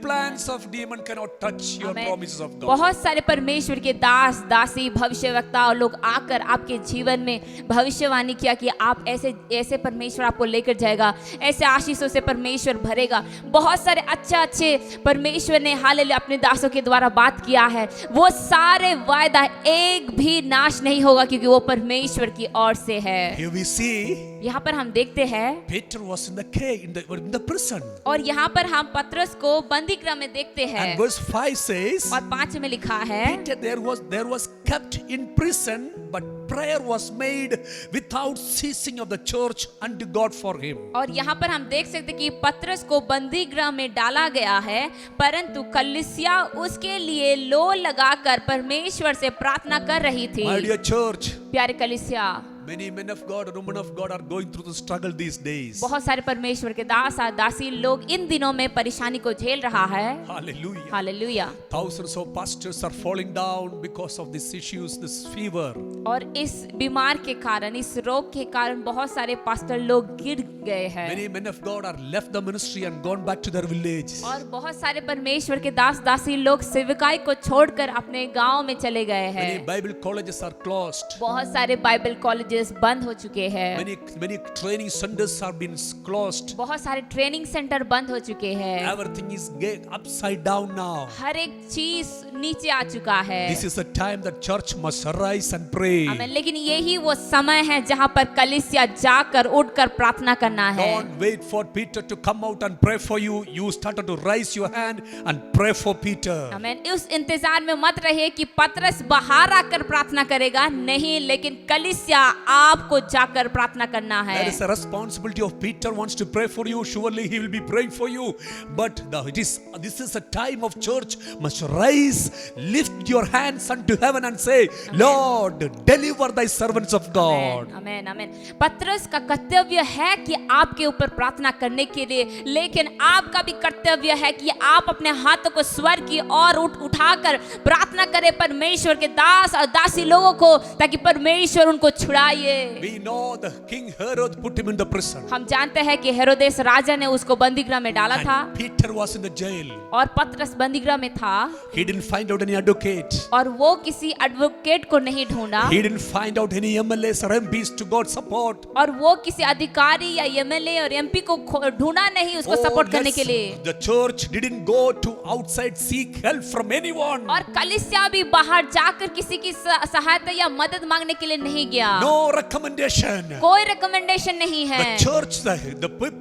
plans of demon cannot touch your Amen. promises of God. बहुत सारे परमेश्वर के दास दासी भविष्यवक्ता और लोग आकर आपके जीवन में भविष्यवाणी किया कि आप ऐसे परमेश्वर आपको लेकर जाएगा, ऐसे आशीषों से परमेश्वर भरेगा। बहुत सारे अच्छे परमेश्वर ने हालेलुया अपने दासों के द्वारा बात किया है। वो सारे वायदा एक भी नाश नहीं होगा क्योंकि वो परमेश्वर की ओर से है। Here we see यहाँ पर हम देखते हैं Peter was in the cave, in the prison. और यहाँ पर हम पतरस को बंदी गृह में देखते हैं And verse 5 says, और 5 में लिखा है Peter there was kept in prison, but prayer was made without ceasing of the church unto God for him. और यहाँ पर हम देख सकते हैं कि पतरस को बंदी गृह में डाला गया है, परंतु कलीसिया उसके लिए लो लगाकर परमेश्वर से प्रार्थना कर रही थी। My dear church, प्यारे कलीसिया, many men of God and women of God are going through the struggle these days. बहुत सारे परमेश्वर के दास और दासी लोग इन दिनों में परेशानी को झेल रहा है। Hallelujah. Hallelujah. Thousands of pastors are falling down because of these issues, this fever. और इस बीमार के कारण, इस रोग के कारण बहुत सारे पास्टर लोग गिर गए हैं। Many men of God are left the ministry and gone back to their village. और बहुत सारे परमेश्वर के दास दासी लोग सेवकाई को छोड़कर अपने गांव में चले गए Many हैं। Bible colleges are closed. बहुत सारे बाइबल कॉलेजेस बंद हो चुके हैं। Many training centers have been closed. बहुत सारे ट्रेनिंग सेंटर बंद हो चुके हैं। Everything is upside down now. हर एक चीज नीचे आ चुका है। This is the time that church must arise and pray. आमीन। लेकिन यही वो समय है जहाँ पर कलीसिया जाकर उठकर प्रार्थना करना है। Don't wait for Peter to come out and pray for you. You started to raise your hand and pray for Peter. आमीन। उस इंतजार में मत रहिए कि पतरस बाहर आकर प्रार्थना करेगा, नहीं, लेकिन कलीसिया आपको जाकर प्रार्थना करना है। That is the responsibility of Peter. Wants to pray for you. Surely he will be praying for you. But this is a time of church must rise. Lift your hands unto heaven and say, Lord, deliver thy servants of God. आमीन, आमीन। पतरस का कर्तव्य है कि आपके ऊपर प्रार्थना करने के लिए, लेकिन आपका भी कर्तव्य है कि आप अपने हाथों को स्वर्ग की ओर उठाकर प्रार्थना करें परमेश्वर के दास और दासी लोगों को, ताकि परमेश्वर उनको छुड़ाए। We know the King Herod put him in the prison. हम जानते हैं कि हेरोदेस राजा ने उसको बंदी गृह में डाला था And Peter was in the jail. और पतरस बंदी गृह में था He didn't find out any advocate. और वो किसी एडवोकेट को नहीं ढूंढा He didn't find out any MLAs or MPs to God support. और वो किसी अधिकारी या एमएलए और एमपी को ढूंढा नहीं उसको सपोर्ट करने के लिए। The church didn't go to outside seek help from anyone. और कलीसिया भी बाहर जाकर किसी की सहायता या मदद मांगने के लिए नहीं गया। No recommendation. कोई रिकमेंडेशन नहीं है। The church,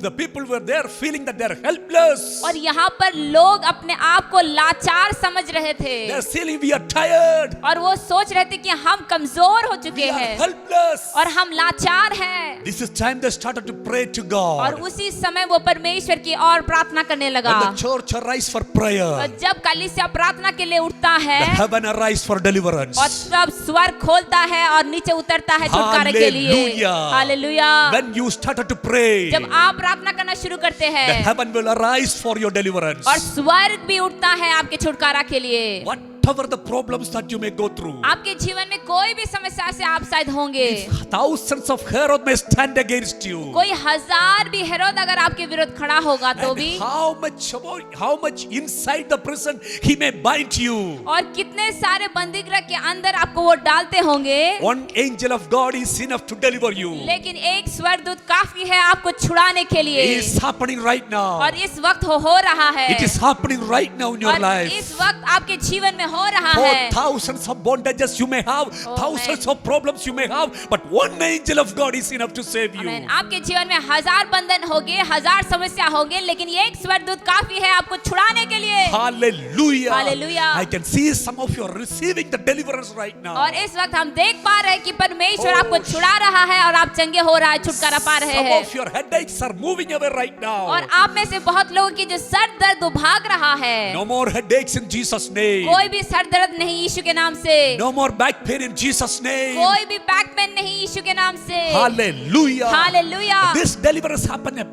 the people were there feeling that they're helpless. और यहाँ पर लोग अपने आप को लाचार समझ रहे थे। They're saying we are tired. और वो सोच रहे थे कि हम कमजोर हो चुके We are हैं helpless. और हम लाचार हैं। This is time they started to pray to और God. उसी समय वो परमेश्वर की ओर प्रार्थना करने लगा। When the church arise for prayer, और जब कलीसिया प्रार्थना के लिए उठता है the heaven arise for deliverance. और तब स्वर्ग खोलता है और नीचे उतरता है छुटकारे के लिए। Hallelujah. Hallelujah. When you started to pray, जब आप प्रार्थना करना शुरू करते the हैं heaven will arise for your deliverance. और स्वर्ग भी उठता है आपके छुटकारा के लिए। Whatever the problems that you may go through, आपके जीवन में कोई भी समस्या से आप शायद होंगे। thousands of Herod may stand against you. कोई हजार भी हेरोद अगर आपके विरुद्ध खड़ा होगा तो And भी, how much inside the prison he may bind you. और कितने सारे बंदीगृह के अंदर आपको वो डालते होंगे, One angel of God is enough to deliver you. लेकिन एक स्वर्गदूत काफी है आपको छुड़ाने के लिए। It is happening right now. और इस वक्त हो रहा है। It is happening right now in your और life. इस वक्त आपके जीवन में हो रहा For है। thousands of bondages you may have, thousands of problems you may have, but one angel of God is enough to save you. आमीन। आपके जीवन में हजार बंधन होंगे, हजार समस्या होंगे, लेकिन ये एक स्वर्गदूत काफी है आपको छुड़ाने के लिए। Hallelujah. Hallelujah. I can see some of you are receiving the deliverance right now. और इस वक्त हम देख पा रहे हैं कि परमेश्वर आपको छुड़ा रहा है और आप चंगे हो रहा है, छुटकारा पा रहे Some हैं। of your headaches are moving away right now. और आप में से बहुत लोगों की जो सर दर्द वो भाग रहा है। No more headaches in Jesus' name. कोई भी सर दर्द नहीं यीशु के नाम से। No more back pain in Jesus' name. कोई भी बैक पेन नहीं यीशु के नाम से। Hallelujah. Hallelujah. This deliverance happened a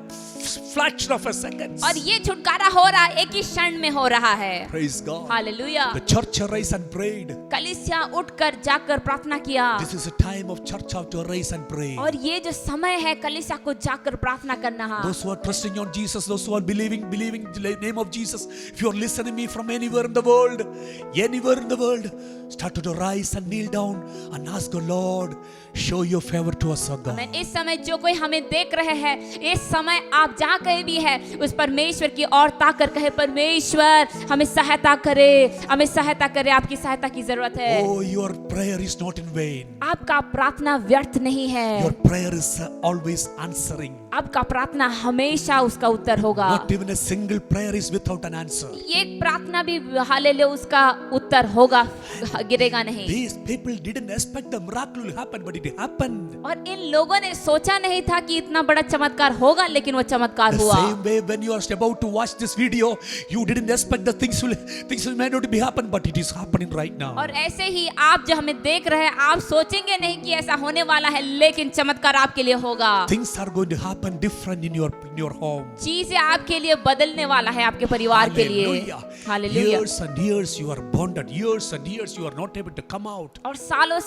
fraction of a second. और ये छुटकारा हो रहा है, एक ही क्षण में हो रहा है। Praise God. Hallelujah. The church arose and prayed. कलीसिया उठकर जाकर प्रार्थना किया। This is a time of church how to arise and pray. और ये जो समय है कलीसिया को जाकर प्रार्थना करना है। Those who are trusting on Jesus, those who are believing the name of Jesus, if you are listening me from anywhere in the world, start to rise and kneel down and ask the Lord, show your favor to us, O God. आमीन। इस समय जो कोई हमें देख रहे हैं, इस समय आप जहाँ कहीं भी है, उस परमेश्वर की ओर ताकर कहे, परमेश्वर हमें सहायता करे, हमें सहायता करे, आपकी सहायता की जरूरत है। Oh, your prayer is not in vain. आपका प्रार्थना व्यर्थ नहीं है। Your prayer is always answering. आपका प्रार्थना हमेशा उसका उत्तर होगा। Not even a single prayer is without an answer. एक प्रार्थना भी हालेलुया उसका उत्तर होगा, गिरेगा नहीं। These people didn't expect the miracle will happen, but it happened. और इन लोगों ने सोचा नहीं था कि इतना बड़ा चमत्कार होगा, लेकिन वो चमत्कार The हुआ। same way when you are about to watch this video, you didn't expect the things will may not be happen, but it is happening right now. और ऐसे ही आप जो हमें देख रहे हैं, आप सोचेंगे नहीं कि ऐसा होने वाला है, लेकिन चमत्कार आपके लिए होगा। Things are going to happen different in your home. चीजें आपके लिए बदलने वाला है, आपके परिवार के लिए। Hallelujah. Years and years you are bonded. Years and years you are not able to come out. और सालों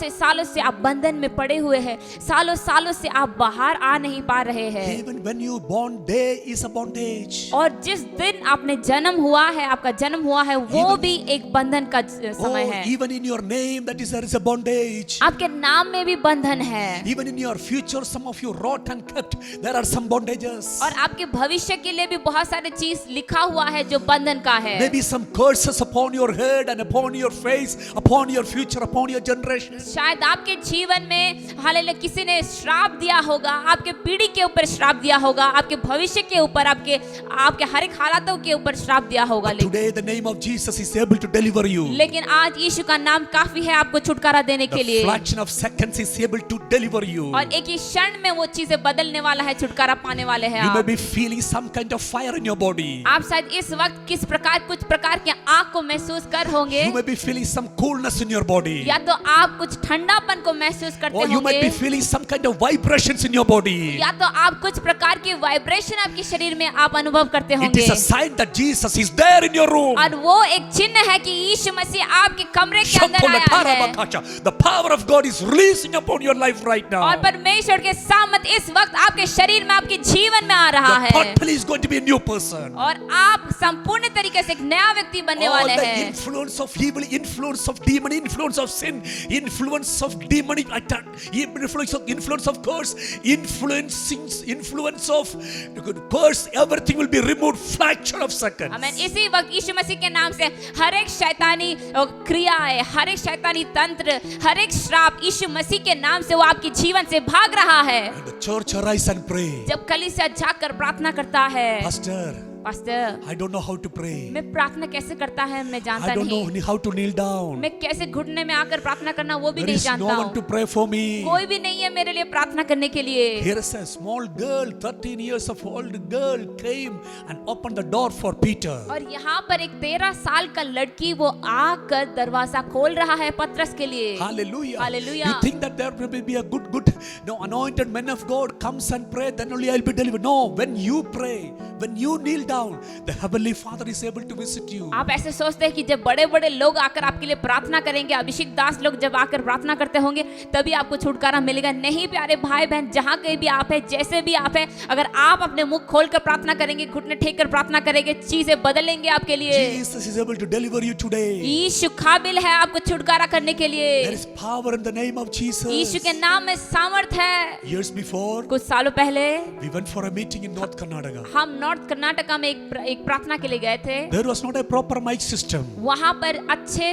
से आप बंधन में पड़े हुए हैं, सालों से आप बाहर आ नहीं पा रहे हैं। Even when you born, there is a bondage. और जिस दिन आपने जन्म हुआ है, आपका जन्म हुआ है, वो भी एक बंधन का समय है। Even in your name, there is a bondage. आपके नाम में भी बंधन है। Even in your future, some of you wrote and kept, there are some bondages. और आपके भविष्य के लिए भी बहुत सारे चीज लिखा हुआ है जो बंधन का है। Maybe some curses upon your head and upon your face, upon your future, upon your generation. शायद आपके जीवन में हालेलुया किसी ने श्राप दिया होगा, आपके पीढ़ी के ऊपर श्राप दिया होगा, आपके भविष्य के ऊपर, आपके हर एक हालातों के ऊपर श्राप दिया होगा। But today the name of Jesus is able to deliver you. लेकिन आज यीशु का नाम काफी है आपको छुटकारा देने के The लिए। fraction of seconds is able to deliver you. और एक ही क्षण में वो चीजें बदलने वाला है, छुटकारा पाने वाले हैं You may आप। be feeling some kind of fire in your body. आप शायद इस वक्त कुछ प्रकार के आग को महसूस कर होंगे, You may be feeling some coolness in your body. या तो आप कुछ ठंडापन को महसूस करते Or you might be होंगे, feeling some kind of vibrations in your body. या तो आप कुछ प्रकार की वाइब्रेशन आपके शरीर में आप अनुभव करते It होंगे। is a sign that Jesus is there in your room. और वो एक चिन्ह है कि यीशु मसीह आपके कमरे के अंदर आया है। The power of God is releasing upon your life right now. और परमेश्वर के सामर्थ इस वक्त आपके शरीर में, आपके जीवन में आ रहा The है। totally is going to be a new person. और आप संपूर्ण तरीके से एक नया व्यक्ति बनने All वाले the हैं। influence of evil, influence of demon, influence of sin, influence of demonic attack, influence of curse, influence of curse, everything will be removed fraction of seconds. आमीन। इसी वक्त यीशु मसीह के नाम से हर एक शैतानी क्रियाएं, हर एक शैतानी तंत्र, हर एक श्राप यीशु मसीह के नाम से वो आपके जीवन से भाग रहा है। And the church arise and pray. जब कलीसिया जाकर प्रार्थना करता है, pastor I don't know how to pray. मैं प्रार्थना कैसे करता है मैं जानता I don't नहीं। know how to kneel down. मैं कैसे घुटने में आकर प्रार्थना करना वो भी There नहीं is no जानता one to हूँ। pray for me. कोई भी नहीं है मेरे लिए प्रार्थना करने के लिए। Here is a small girl, 13 years of old girl came and opened the door for Peter. और यहाँ पर एक 13 साल का लड़की वो आकर दरवाजा खोल रहा है पतरस के लिए। Hallelujah. Hallelujah. You think that there will be a good anointed men of God comes and pray, then only I'll be delivered. No, when you pray, when you kneel down, the Heavenly Father is able to visit you. आप ऐसे सोचते हैं कि जब बड़े-बड़े लोग आकर आपके लिए प्रार्थना करेंगे, अभिषेक दास लोग जब आकर प्रार्थना करते होंगे, तभी आपको छुटकारा मिलेगा। नहीं प्यारे भाई बहन, जहाँ कहीं भी आप है, जैसे भी आप है, अगर आप अपने मुख खोलकर प्रार्थना करेंगे, घुटने टेक कर प्रार्थना करेंगे, चीजें बदलेंगे आपके लिए। Jesus is able to deliver you today. यीशु काबिल है आपको छुटकारा करने के लिए। There is power in the name of Jesus. यीशु के नाम में सामर्थ है। Years before, कुछ सालों पहले we went for a meeting in North Karnataka. हम नॉर्थ कर्नाटका में एक प्रार्थना के लिए गए थे। There was not a proper mic system. वहाँ पर अच्छे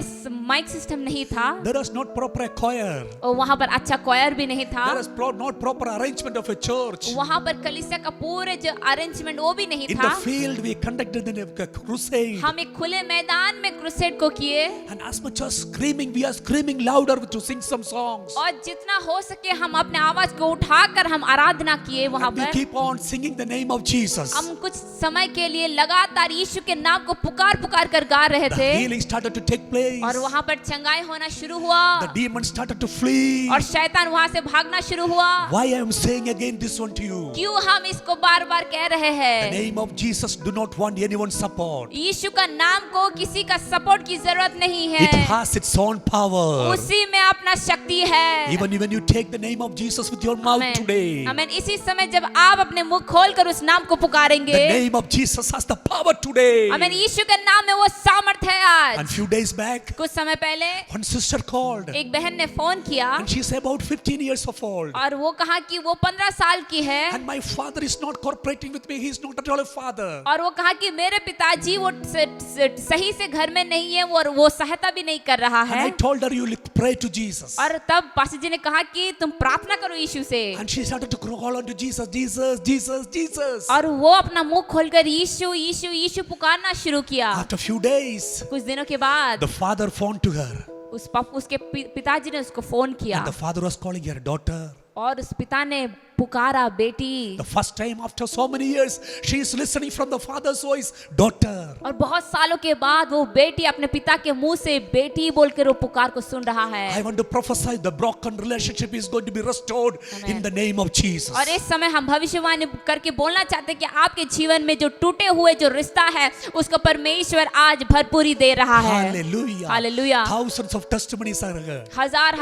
माइक सिस्टम नहीं था, There was not proper choir. और वहाँ पर अच्छा क्वायर भी नहीं था। There was not proper arrangement of a church. वहाँ पर कलीसिया का पूरे जो अरेंजमेंट वो भी नहीं In था। the field, we conducted a crusade. हम एक खुले मैदान में क्रूसेड को किए, And as much as screaming, we are screaming louder to sing some songs. और जितना हो सके हम अपने आवाज को उठाकर हम आराधना किए वहाँ And we पर। keep on singing the name of Jesus. हम कुछ समय के लिए लगातार यीशु के नाम को पुकार कर गा रहे The थे, healing started to take place. और वहाँ पर चंगाई होना शुरू हुआ, The demons started to flee. और शैतान वहाँ से भागना शुरू हुआ। Why I am saying again this one to you? क्यों हम इसको बार बार कह रहे The हैं? name of Jesus do not want anyone's support. यीशु का नाम को किसी का सपोर्ट की जरूरत नहीं It है, has its own power. उसी में अपना शक्ति है। Even when you take the name of Jesus with your mouth today, आमीन। इसी समय जब आप अपने मुंह खोलकर उस नाम को पुकारेंगे, करेंगे। The name of Jesus has the power today. आमीन, यीशु के नाम में वो सामर्थ है आज। And few days back, कुछ समय पहले one sister called एक बहन ने फोन किया and she's about 15 years of old. और वो कहा कि वो 15 साल की है And my father is not cooperating with me. He's not at all a father. और वो कहा कि मेरे पिताजी वो सही से घर में नहीं है और वो सहायता भी नहीं कर रहा And है। I told her, you pray to Jesus. और तब पास्टर जी ने कहा कि तुम प्रार्थना करो यीशु से। And she started to call on to Jesus, Jesus, Jesus, Jesus. और वो अपना मुंह खोलकर यीशु यीशु यीशु पुकारना शुरू किया। After few days, कुछ दिनों के बाद the father phoned to her. उसके पिताजी ने उसको फोन किया And the father was calling her daughter. और उस पिता ने पुकारा बेटी। The first time after so many years, she is listening from the father's voice, daughter. और बहुत सालों के बाद वो बेटी अपने पिता के मुंह से बेटी बोलकर वो पुकार को सुन रहा है। I want to prophesy the broken relationship is going to be restored in the name of Jesus. और इस समय हम भविष्यवाणी करके बोलना चाहते हैं कि आपके जीवन में जो टूटे हुए जो रिश्ता है उसको परमेश्वर आज भरपूरी दे रहा है। Hallelujah. Hallelujah. Thousands of testimonies are here. हजार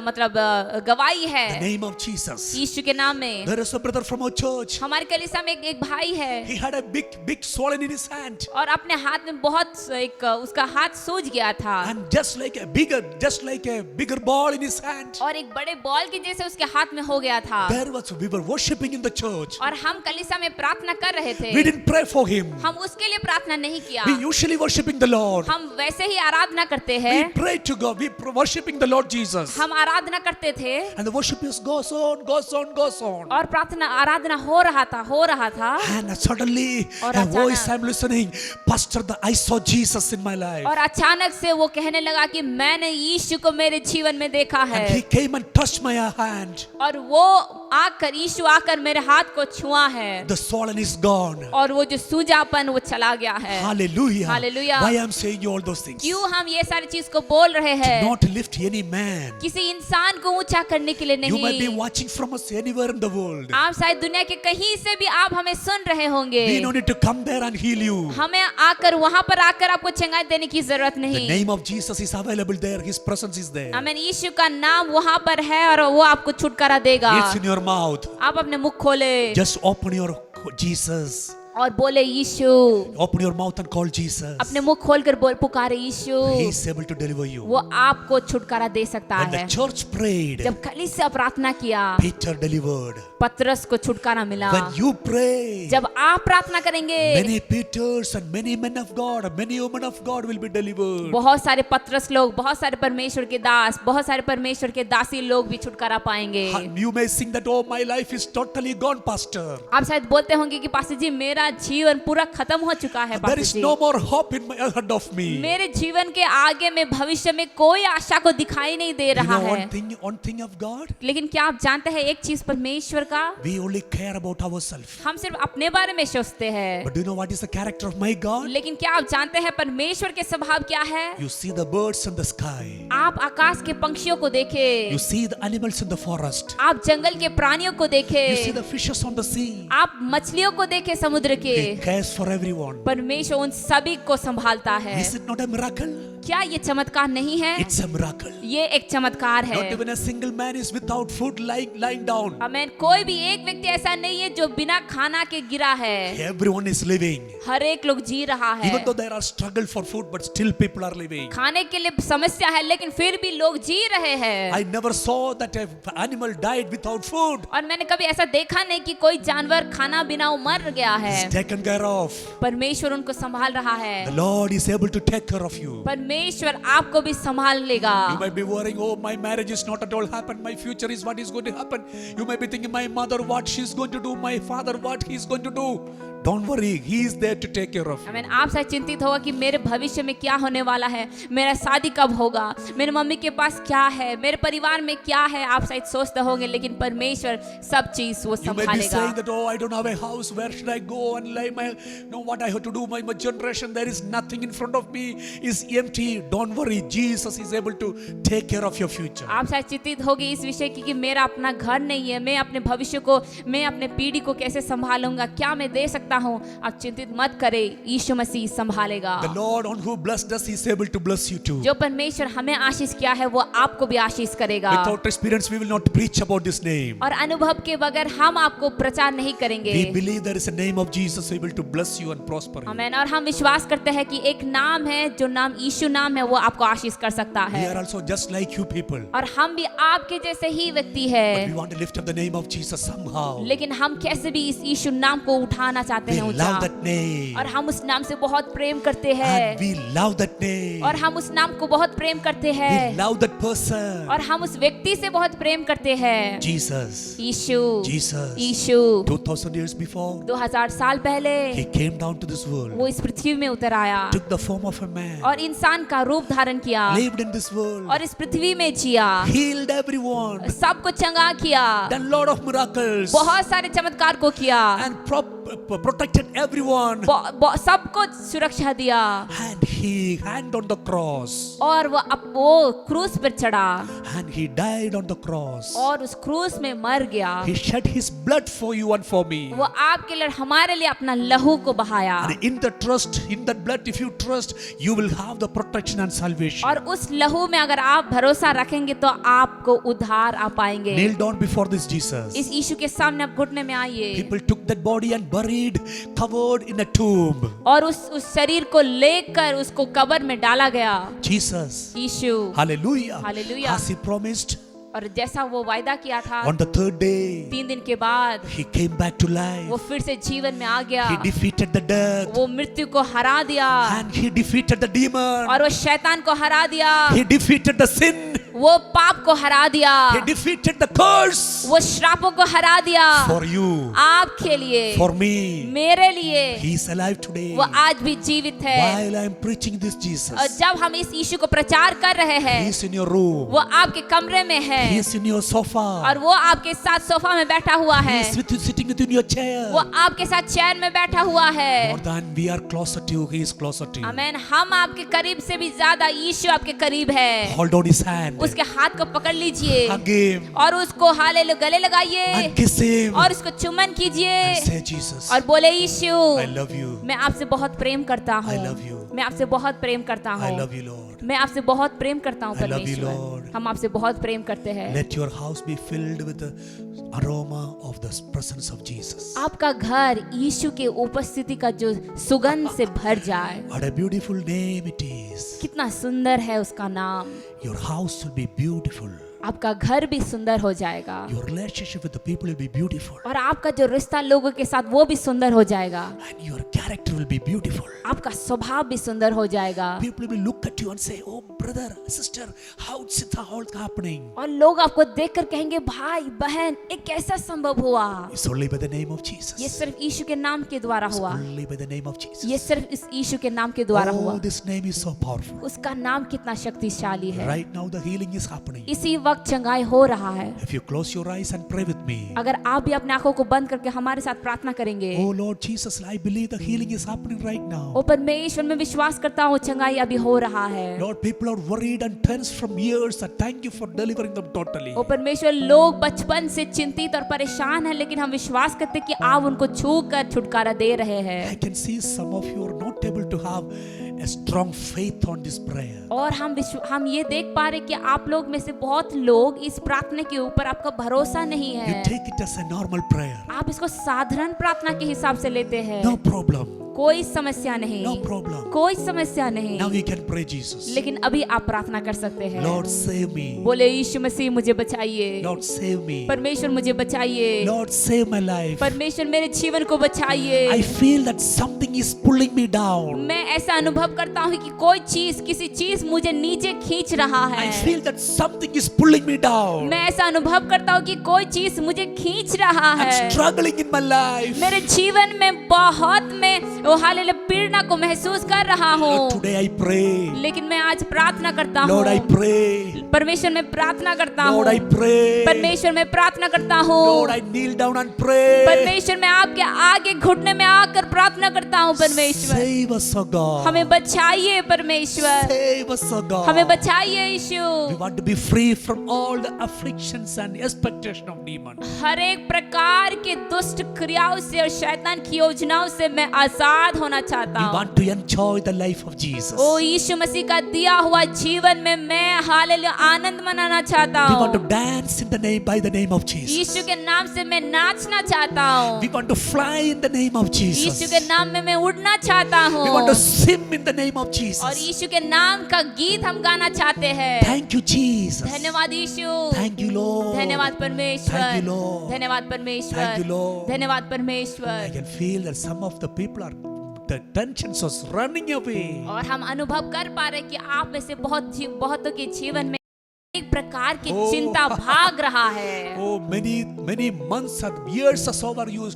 मतलब गवाही है The name of Jesus. यीशु के नाम में। There is a brother from our church. हमारे कलीसिया में एक भाई है He had a big swollen in his hand. और अपने हाथ में बहुत एक उसका हाथ सूज गया था And just like a bigger ball in his hand. और एक बड़े बॉल के जैसे उसके हाथ में हो गया था। We were worshiping in the church. और हम कलीसिया में प्रार्थना कर रहे थे। We didn't pray for him. हम उसके लिए प्रार्थना नहीं किया। We usually worshiping the Lord. हम वैसे ही आराधना करते हैं। We pray to God. We worshiping the Lord Jesus. हम आराधना करते थे And the worship just goes on. और प्रार्थना आराधना हो रहा था And suddenly और a अचानक- voice I'm listening, Pastor, I saw Jesus in my life. और अचानक से वो कहने लगा कि मैंने यीशु को मेरे जीवन में देखा And है he came and touched my hand. और वो यीशु आकर मेरे हाथ को छुआ है The swollen is gone. और वो जो सूजापन वो चला गया है। Hallelujah. Hallelujah. Why I'm saying you all those things? क्यों हम ये सारी चीज को बोल रहे हैं? Not lift any man. किसी इंसान को ऊंचा करने के लिए You might be नहीं। watching from us anywhere in the world. आप शायद दुनिया के कहीं से भी आप हमें सुन रहे होंगे। We don't need to come there and heal you. हमें वहां पर आकर आपको चंगाई देने की जरूरत The नहीं। name of Jesus is available there. His presence is there. आमीन, यीशु का नाम वहां पर है और वो आपको छुटकारा देगा। It's in your mouth. आप अपने मुख खोले Just open your Jesus. और बोले यीशु। Open your mouth and call Jesus. अपने मुख खोलकर बोल पुकारे यीशु। He is able to deliver you. वो आपको छुटकारा दे सकता When the है। church prayed, जब कलीसिया प्रार्थना किया Peter delivered. पतरस को छुटकारा मिला। When you pray, जब आप प्रार्थना करेंगे many Peters and many men of God, many women of God will be delivered. बहुत सारे पतरस लोग, बहुत सारे परमेश्वर के दास, बहुत सारे परमेश्वर के दासी लोग भी छुटकारा पाएंगे। You may think that, oh, my life is totally gone, Pastor. आप शायद बोलते होंगे कि पास्टर जी मेरा जीवन पूरा खत्म हो चुका है। There पास्टर is जी no more hope in my ahead of me. मेरे जीवन के आगे में भविष्य में कोई आशा को दिखाई नहीं दे You रहा know है। one thing of God? लेकिन क्या आप जानते हैं एक चीज परमेश्वर का? We only care about ourselves. हम सिर्फ अपने बारे में सोचते हैं। But do you know what is the character of my God? लेकिन क्या आप जानते हैं परमेश्वर के स्वभाव क्या है? You see the birds in the sky. आप आकाश के पंछियों को देखे, You see the animals in the forest. आप जंगल के प्राणियों को देखे, You see the fishes on the sea. आप मछलियों को देखे समुद्र के। He cares for everyone. परमेश्वर उन सभी को संभालता है। Is it not a miracle? क्या ये चमत्कार नहीं है? It's a miracle. ये एक चमत्कार है। Not even a single man is without food lying down. आमीन, कोई भी एक व्यक्ति ऐसा नहीं है जो बिना खाना के गिरा है। Everyone is living. हर एक लोग जी रहा है। Even though there are struggle for food, but still people are living. खाने के लिए समस्या है लेकिन फिर भी लोग जी रहे हैं। I never saw that an animal died without food. और मैंने कभी ऐसा देखा नहीं कि कोई जानवर खाना बिना वो मर गया है। It's taken care of. परमेश्वर उनको संभाल रहा है। The Lord is able to take care of you. परमेश्वर आपको भी संभाल लेगा। You might be worrying, oh, my marriage is not at all happened. My future is what is going to happen. You might be thinking, my mother, what she's going to do. My father, what he's going to do. Don't worry, he is there to take care of you. आमीन, आप शायद चिंतित होगा कि मेरे भविष्य में क्या होने वाला है, मेरा शादी कब होगा, मेरे मम्मी के पास क्या है, मेरे परिवार में क्या है। आप शायद सोचते होंगे लेकिन परमेश्वर सब चीज वो You may be saying संभालेगा। that, oh, I don't have a house. Where should I go and lay my, know what I have to do? My generation, there is nothing in front of me, is empty. Don't worry, Jesus is able to take care of your future. आप शायद चिंतित होगी इस विषय की कि मेरा अपना घर नहीं है, मैं अपने भविष्य को, मैं अपने पीढ़ी को कैसे संभालूंगा, क्या मैं दे सकता करता हूँ, आप चिंतित मत करें, यीशु मसीह संभालेगा। The Lord on who blessed us is able to bless you too. जो परमेश्वर हमें आशीष किया है वो आपको भी आशीष करेगा। Without experience, we will not preach about this name. और अनुभव के बगैर हम आपको प्रचार नहीं करेंगे। We believe there is a name of Jesus able to bless you and prosper you. आमीन। और हम विश्वास करते हैं कि एक नाम है, जो नाम यीशु नाम है, वो आपको आशीष कर सकता We है। are also just like you people. और हम भी आपके जैसे ही व्यक्ति But है, we want to lift up the name of Jesus somehow. लेकिन हम कैसे भी इस यीशु नाम को उठाना चाहते We हैं love ऊंचा। that name. और हम उस नाम से बहुत प्रेम करते And हैं। we love that name. और हम उस नाम को बहुत प्रेम करते We हैं। love that person. और हम उस व्यक्ति से बहुत प्रेम करते हैं। Jesus. यीशु, Jesus. यीशु 2000 years before, 2000 साल पहले he came down to this world, वो इस पृथ्वी में उतर आया took the form of a man, और इंसान का रूप धारण किया lived in this world, और इस पृथ्वी में जिया, healed everyone, सबको चंगा किया, done lot of miracles, बहुत सारे चमत्कार को किया, and protected everyone. सबको सुरक्षा दिया। And he hanged on the cross. और वो क्रूस पर चढ़ा And he died on the cross. और उस क्रूस में मर गया। He shed his blood for you and for me. वो आपके लिए हमारे लिए अपना लहू को बहाया। And in the trust, in that blood, if you trust, you will have the protection and salvation. और उस लहू में अगर आप भरोसा रखेंगे तो आपको उद्धार आ पाएंगे। Kneel down before this Jesus. इस यीशु के सामने आप घुटने में आइए। People took that body and buried, covered in a tomb. और उस शरीर को लेकर उसको कब्र में डाला गया। Jesus. Yeshu, Hallelujah. Hallelujah. As he promised, और जैसा वो वायदा किया था, on the third day, 3 दिन के बाद he came back to life. वो फिर से जीवन में आ गया। He defeated the death. वो मृत्यु को हरा दिया And he defeated the demon. और वो शैतान को हरा दिया। He defeated the sin. वो पाप को हरा दिया। He defeated the curse. वो श्रापों को हरा दिया। For you, आपके लिए, for me, मेरे लिए। he is alive today. वो आज भी जीवित है। While I am preaching this और Jesus, जब हम इस यीशु को प्रचार कर रहे he हैं, is in your room. वो आपके कमरे में He है is in your sofa. और वो आपके साथ सोफा में बैठा हुआ He है। is with you, sitting within your chair. वो आपके साथ चेयर में बैठा हुआ है। More than we are closer to you, he is closer to you. आमीन। हम आपके करीब से भी ज्यादा यीशु आपके करीब है। Hold on his hand. उसके हाथ को पकड़ लीजिए Hug him. और उसको गले लगाइए And kiss him. और उसको चुम्बन कीजिए Say, Jesus, और बोले, यीशु, I love you. मैं आपसे बहुत प्रेम करता I love you. हूँ। मैं आपसे बहुत प्रेम करता I हूँ। love you, Lord. मैं आपसे बहुत प्रेम करता हूँ I love you, परमेश्वर। Lord. हम आपसे बहुत प्रेम करते हैं। Let your house be filled with the aroma of the presence of Jesus. आपका घर यीशु के उपस्थिति का जो सुगंध से भर जाए। What a beautiful name it is. कितना सुंदर है उसका नाम। Your house will be beautiful. आपका घर भी सुंदर हो जाएगा Your relationship with the people will be beautiful. और आपका जो रिश्ता लोगों के साथ वो भी सुंदर हो जाएगा। And your character will be beautiful. आपका स्वभाव भी सुंदर हो जाएगा People will look at you and say, oh brother, sister, how is it all happening? और लोग आपको देखकर कहेंगे, भाई बहन, ये कैसा संभव हुआ? It's only by the name of ये Jesus. सिर्फ यीशु के नाम के द्वारा It's हुआ। only by the name of Jesus. ये सिर्फ इस यीशु के नाम के द्वारा Oh, हुआ। this name is so powerful. उसका नाम कितना शक्तिशाली है। Right now the healing is happening. इसी वक्त चंगाई हो रहा है। If you close your eyes and pray with me. अगर आप भी अपने आंखों को बंद करके हमारे साथ प्रार्थना करेंगे। Oh Lord Jesus, I believe the healing is happening right O now. परमेश्वर, मैं विश्वास करता हूँ चंगाई अभी हो रहा है। Lord, people are worried and tense from years. And thank you for delivering them totally. ओ परमेश्वर, लोग बचपन से चिंतित और परेशान हैं, लेकिन हम विश्वास करते हैं कि आप उनको छू कर छुटकारा दे रहे हैं। I can see some of you are not able to have a strong faith on this prayer. और हम ये देख पा रहे कि आप लोग में से बहुत लोग इस प्रार्थना के ऊपर आपका भरोसा नहीं You है। take it as a normal prayer. आप इसको साधारण प्रार्थना के हिसाब से लेते हैं। No problem. कोई समस्या नहीं, No problem. कोई समस्या नहीं। Now you can pray Jesus. लेकिन अभी आप प्रार्थना कर सकते हैं। Lord, save me. बोले, यीशु मसीह मुझे बचाइए। Lord, save me. परमेश्वर मुझे बचाइए। Lord, save my life. परमेश्वर मेरे जीवन को बचाइए। I feel that something is pulling me down. मैं ऐसा अनुभव करता हूँ कि कोई चीज, किसी चीज मुझे नीचे खींच रहा है। I feel that something is pulling me down. मैं ऐसा अनुभव करता हूँ कि कोई चीज मुझे खींच रहा है। I'm struggling in my life. मेरे जीवन में बहुत में वो हालेलुया पीड़ा को महसूस कर रहा हूँ, Lord, today I pray. लेकिन मैं आज प्रार्थना करता हूँ, Lord, I pray. परमेश्वर में प्रार्थना करता हूँ, Lord, I pray. परमेश्वर में प्रार्थना करता हूँ, Lord, I kneel down and pray. परमेश्वर मैं आपके आगे घुटने में आकर प्रार्थना करता हूँ। परमेश्वर Save us, O God. हमें बचाइए, परमेश्वर Save us, O God. हमें बचाइए यीशु। We want to be free from all the afflictions and expectation of demons. हर एक प्रकार के दुष्ट क्रियाओं से और शैतान की योजनाओं से मैं आजाद होना चाहता We हूँ। want to enjoy the life of Jesus. ओ यीशु मसीह का दिया हुआ जीवन में मैं हालेलुया आनंद मनाना चाहता We want to हूँ। dance in the name by the name of Jesus. यीशु के नाम से मैं नाचना चाहता हूँ। We want to fly in the name of Yeshu Jesus. के नाम में मैं उड़ना चाहता We want to हूँ sing in the name of और Jesus. यीशु के नाम का गीत हम गाना चाहते हैं। Thank you, Jesus. धन्यवाद यीशु, Thank you, Lord. धन्यवाद परमेश्वर, Thank you, Lord. धन्यवाद Thank you, परमेश्वर, Lord. धन्यवाद I परमेश्वर। can feel that some of the people are, the tensions was running away. और हम अनुभव कर पा रहे कि आप में से बहुतों के जीवन में एक प्रकार की Oh. चिंता भाग रहा है Oh, many months and years are over. You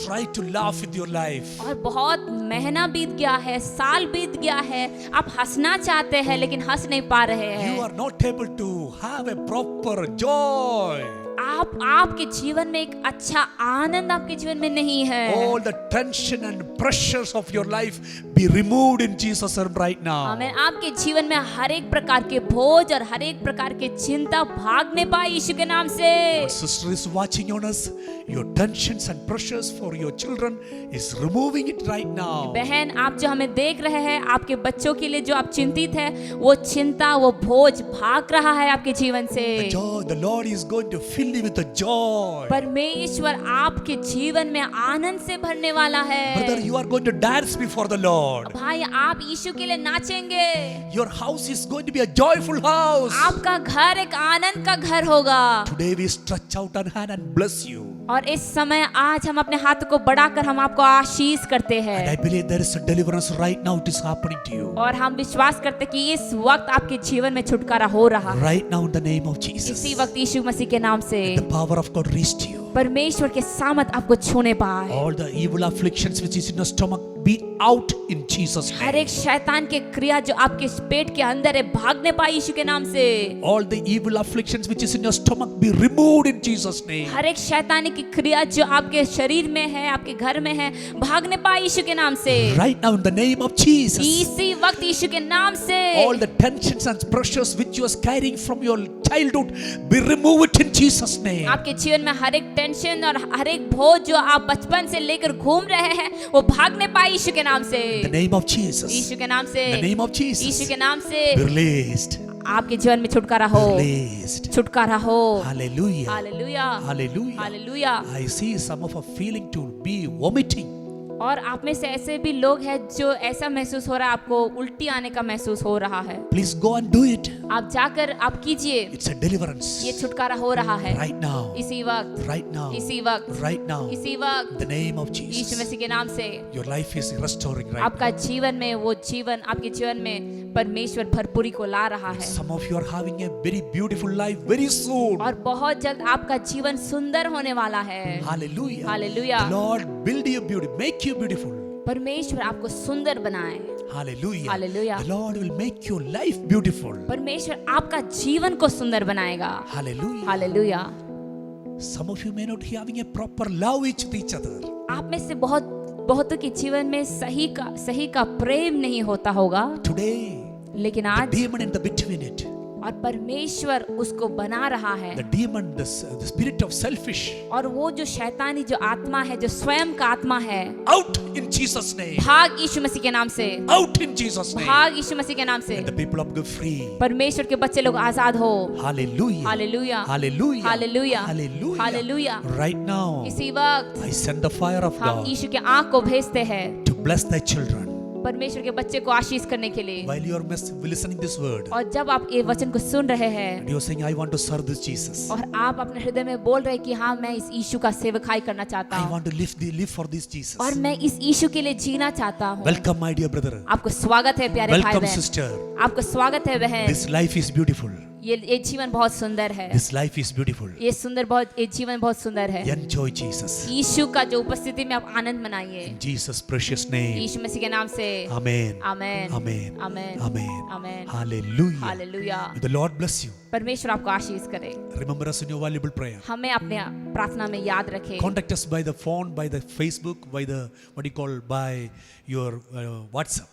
try to laugh with your life. और बहुत महीना बीत गया है, साल बीत गया है, आप हंसना चाहते हैं लेकिन हंस नहीं पा रहे You हैं। are not able to have a proper joy. आपके जीवन में एक अच्छा आनंद आपके जीवन में नहीं है। All the tension and pressures of your life be removed in Jesus' name right now. आमीन। आपके जीवन में हर एक प्रकार के बोझ और हर एक प्रकार के चिंता भागने पाए यीशु के नाम से। Your sister is watching on us. Your tensions and pressures for your children is removing it right now. बहन, आप जो हमें देख रहे हैं, आपके बच्चों के लिए जो आप चिंतित है, वो चिंता, वो बोझ भाग रहा है आपके जीवन से। The joy, the Lord is going to fill you with the joy. परमेश्वर आपके जीवन में आनंद से भरने वाला है। Brother, you are going to dance before the Lord. भाई, आप यीशु के लिए नाचेंगे। Your house is going to be a joyful house. आपका घर एक आनंद का घर होगा। Today we stretch out our hand and bless you. और इस समय आज हम अपने हाथ को बढ़ाकर हम आपको आशीष करते And I हैं। believe there is a deliverance right now. It is happening to you. और हम विश्वास करते हैं कि इस वक्त आपके जीवन में छुटकारा हो रहा है। Right now in the name of Jesus. इसी वक्त यीशु मसीह के नाम से The power of God reached you. परमेश्वर के सामर्थ आपको छूने पाए। All the evil afflictions which is in your stomach be out in Jesus' her name. एक शैतान के क्रिया जो आपके पेट के अंदर है भागने पाए यीशु के नाम से। All the evil afflictions which is in your stomach be removed in Jesus' name. हर एक शैतानी की क्रिया जो आपके शरीर में है, आपके घर में है, भागने पाए यीशु के नाम से। Right now in the name of Jesus. इसी वक्त यीशु के नाम से All the tensions and pressures which you are carrying from your childhood be removed in Jesus' name. आपके जीवन में हर एक टेंशन और हर एक बोझ जो आप बचपन से लेकर घूम रहे हैं, वो भागने पाए यीशु के नाम से। In the name of Jesus. यीशु के नाम से, In the name of Jesus. यीशु के नाम से Be released. आपके जीवन में छुटकारा हो, Released. छुटकारा हो। Hallelujah. Hallelujah, Hallelujah. Hallelujah. I see some of a feeling to be vomiting. और आप में से ऐसे भी लोग हैं जो ऐसा महसूस हो रहा है, आपको उल्टी आने का महसूस हो रहा है। Please go and do it. आप जाकर आप कीजिए, It's a deliverance. ये छुटकारा हो रहा है। Right now. इसी वक्त, Right now. इसी वक्त, Right now. इसी वक्त In the name of Yeshu Jesus. मसीह के नाम से Your life is restoring right आपका now. जीवन में वो जीवन, आपके जीवन में परमेश्वर भरपूरी को ला रहा है। Some of you are having a very beautiful life very soon. और बहुत जल्द आपका जीवन सुंदर होने वाला है। Hallelujah. Hallelujah. The Lord build you beauty, make you beautiful. परमेश्वर आपको सुंदर बनाए। Hallelujah. Hallelujah. The Lord will make your life beautiful. परमेश्वर आपका जीवन को सुंदर बनाएगा। Hallelujah. Hallelujah. Some of you may not be having a proper love with each other. आप में से बहुतों के जीवन में सही का प्रेम नहीं होता होगा, Today, लेकिन the आज demon in the between it, और परमेश्वर उसको बना रहा है। the demon, the spirit of selfish, और वो जो शैतानी जो आत्मा है, जो स्वयं का आत्मा है, out in Jesus' name. भाग यीशु मसीह के नाम से, Out in Jesus' name. भाग यीशु मसीह के नाम से। And the people of God free. परमेश्वर के बच्चे लोग आजाद हो। Hallelujah. Hallelujah, Hallelujah. Hallelujah, Hallelujah. Hallelujah. Right now, इसी वक्त I send the fire of हम God यीशु के आँख को भेजते हैं to bless thy children. परमेश्वर के बच्चे को आशीष करने के लिए। While you are listening this word, और जब आप ये वचन को सुन रहे हैं and you are saying, I want to serve this Jesus. और आप अपने हृदय में बोल रहे हैं कि हाँ, मैं इस यीशु का सेवकाई करना चाहता I हूँ want to live for this Jesus. और मैं इस यीशु के लिए जीना चाहता हूँ। Welcome, my dear brother. आपको स्वागत है प्यारे भाई Welcome, बहन, sister. आपको स्वागत है बहन। This life is beautiful. ये जीवन बहुत सुंदर है, This life is beautiful. ये जीवन बहुत सुंदर है। Enjoy Jesus. यीशु का जो उपस्थिति में आप आनंद मनाइए, In Jesus' precious name. यीशु मसीह के नाम से। Amen. Amen, Amen. Amen, Amen. Amen, Hallelujah. Hallelujah. May the Lord bless you. परमेश्वर आपको आशीष करे। Remember us in your valuable prayer. हमें अपने प्रार्थना में याद रखें। Contact us by the phone, by the Facebook, by the by your WhatsApp.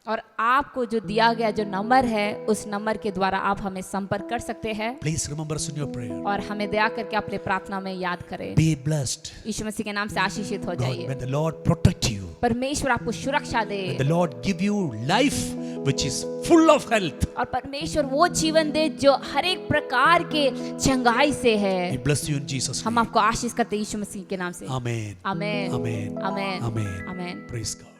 और आपको जो दिया गया जो नंबर है, उस नंबर के द्वारा आप हमें संपर्क कर सकते हैं। Please remember us in your prayer. और हमें दया करके अपने प्रार्थना में याद करें। Be blessed. यीशु मसीह के नाम से आशीषित हो God, जाइए। may the Lord protect you. परमेश्वर आपको सुरक्षा दे। May the Lord give you life which is full of health. और परमेश्वर वो जीवन दे जो हर एक प्रकार के चंगाई से है। We bless you in Jesus' हम name. आपको आशीष करते हैं यीशु मसीह के नाम से। Amen. आमेन, Amen. आमेन, Amen. आमेन। Praise God.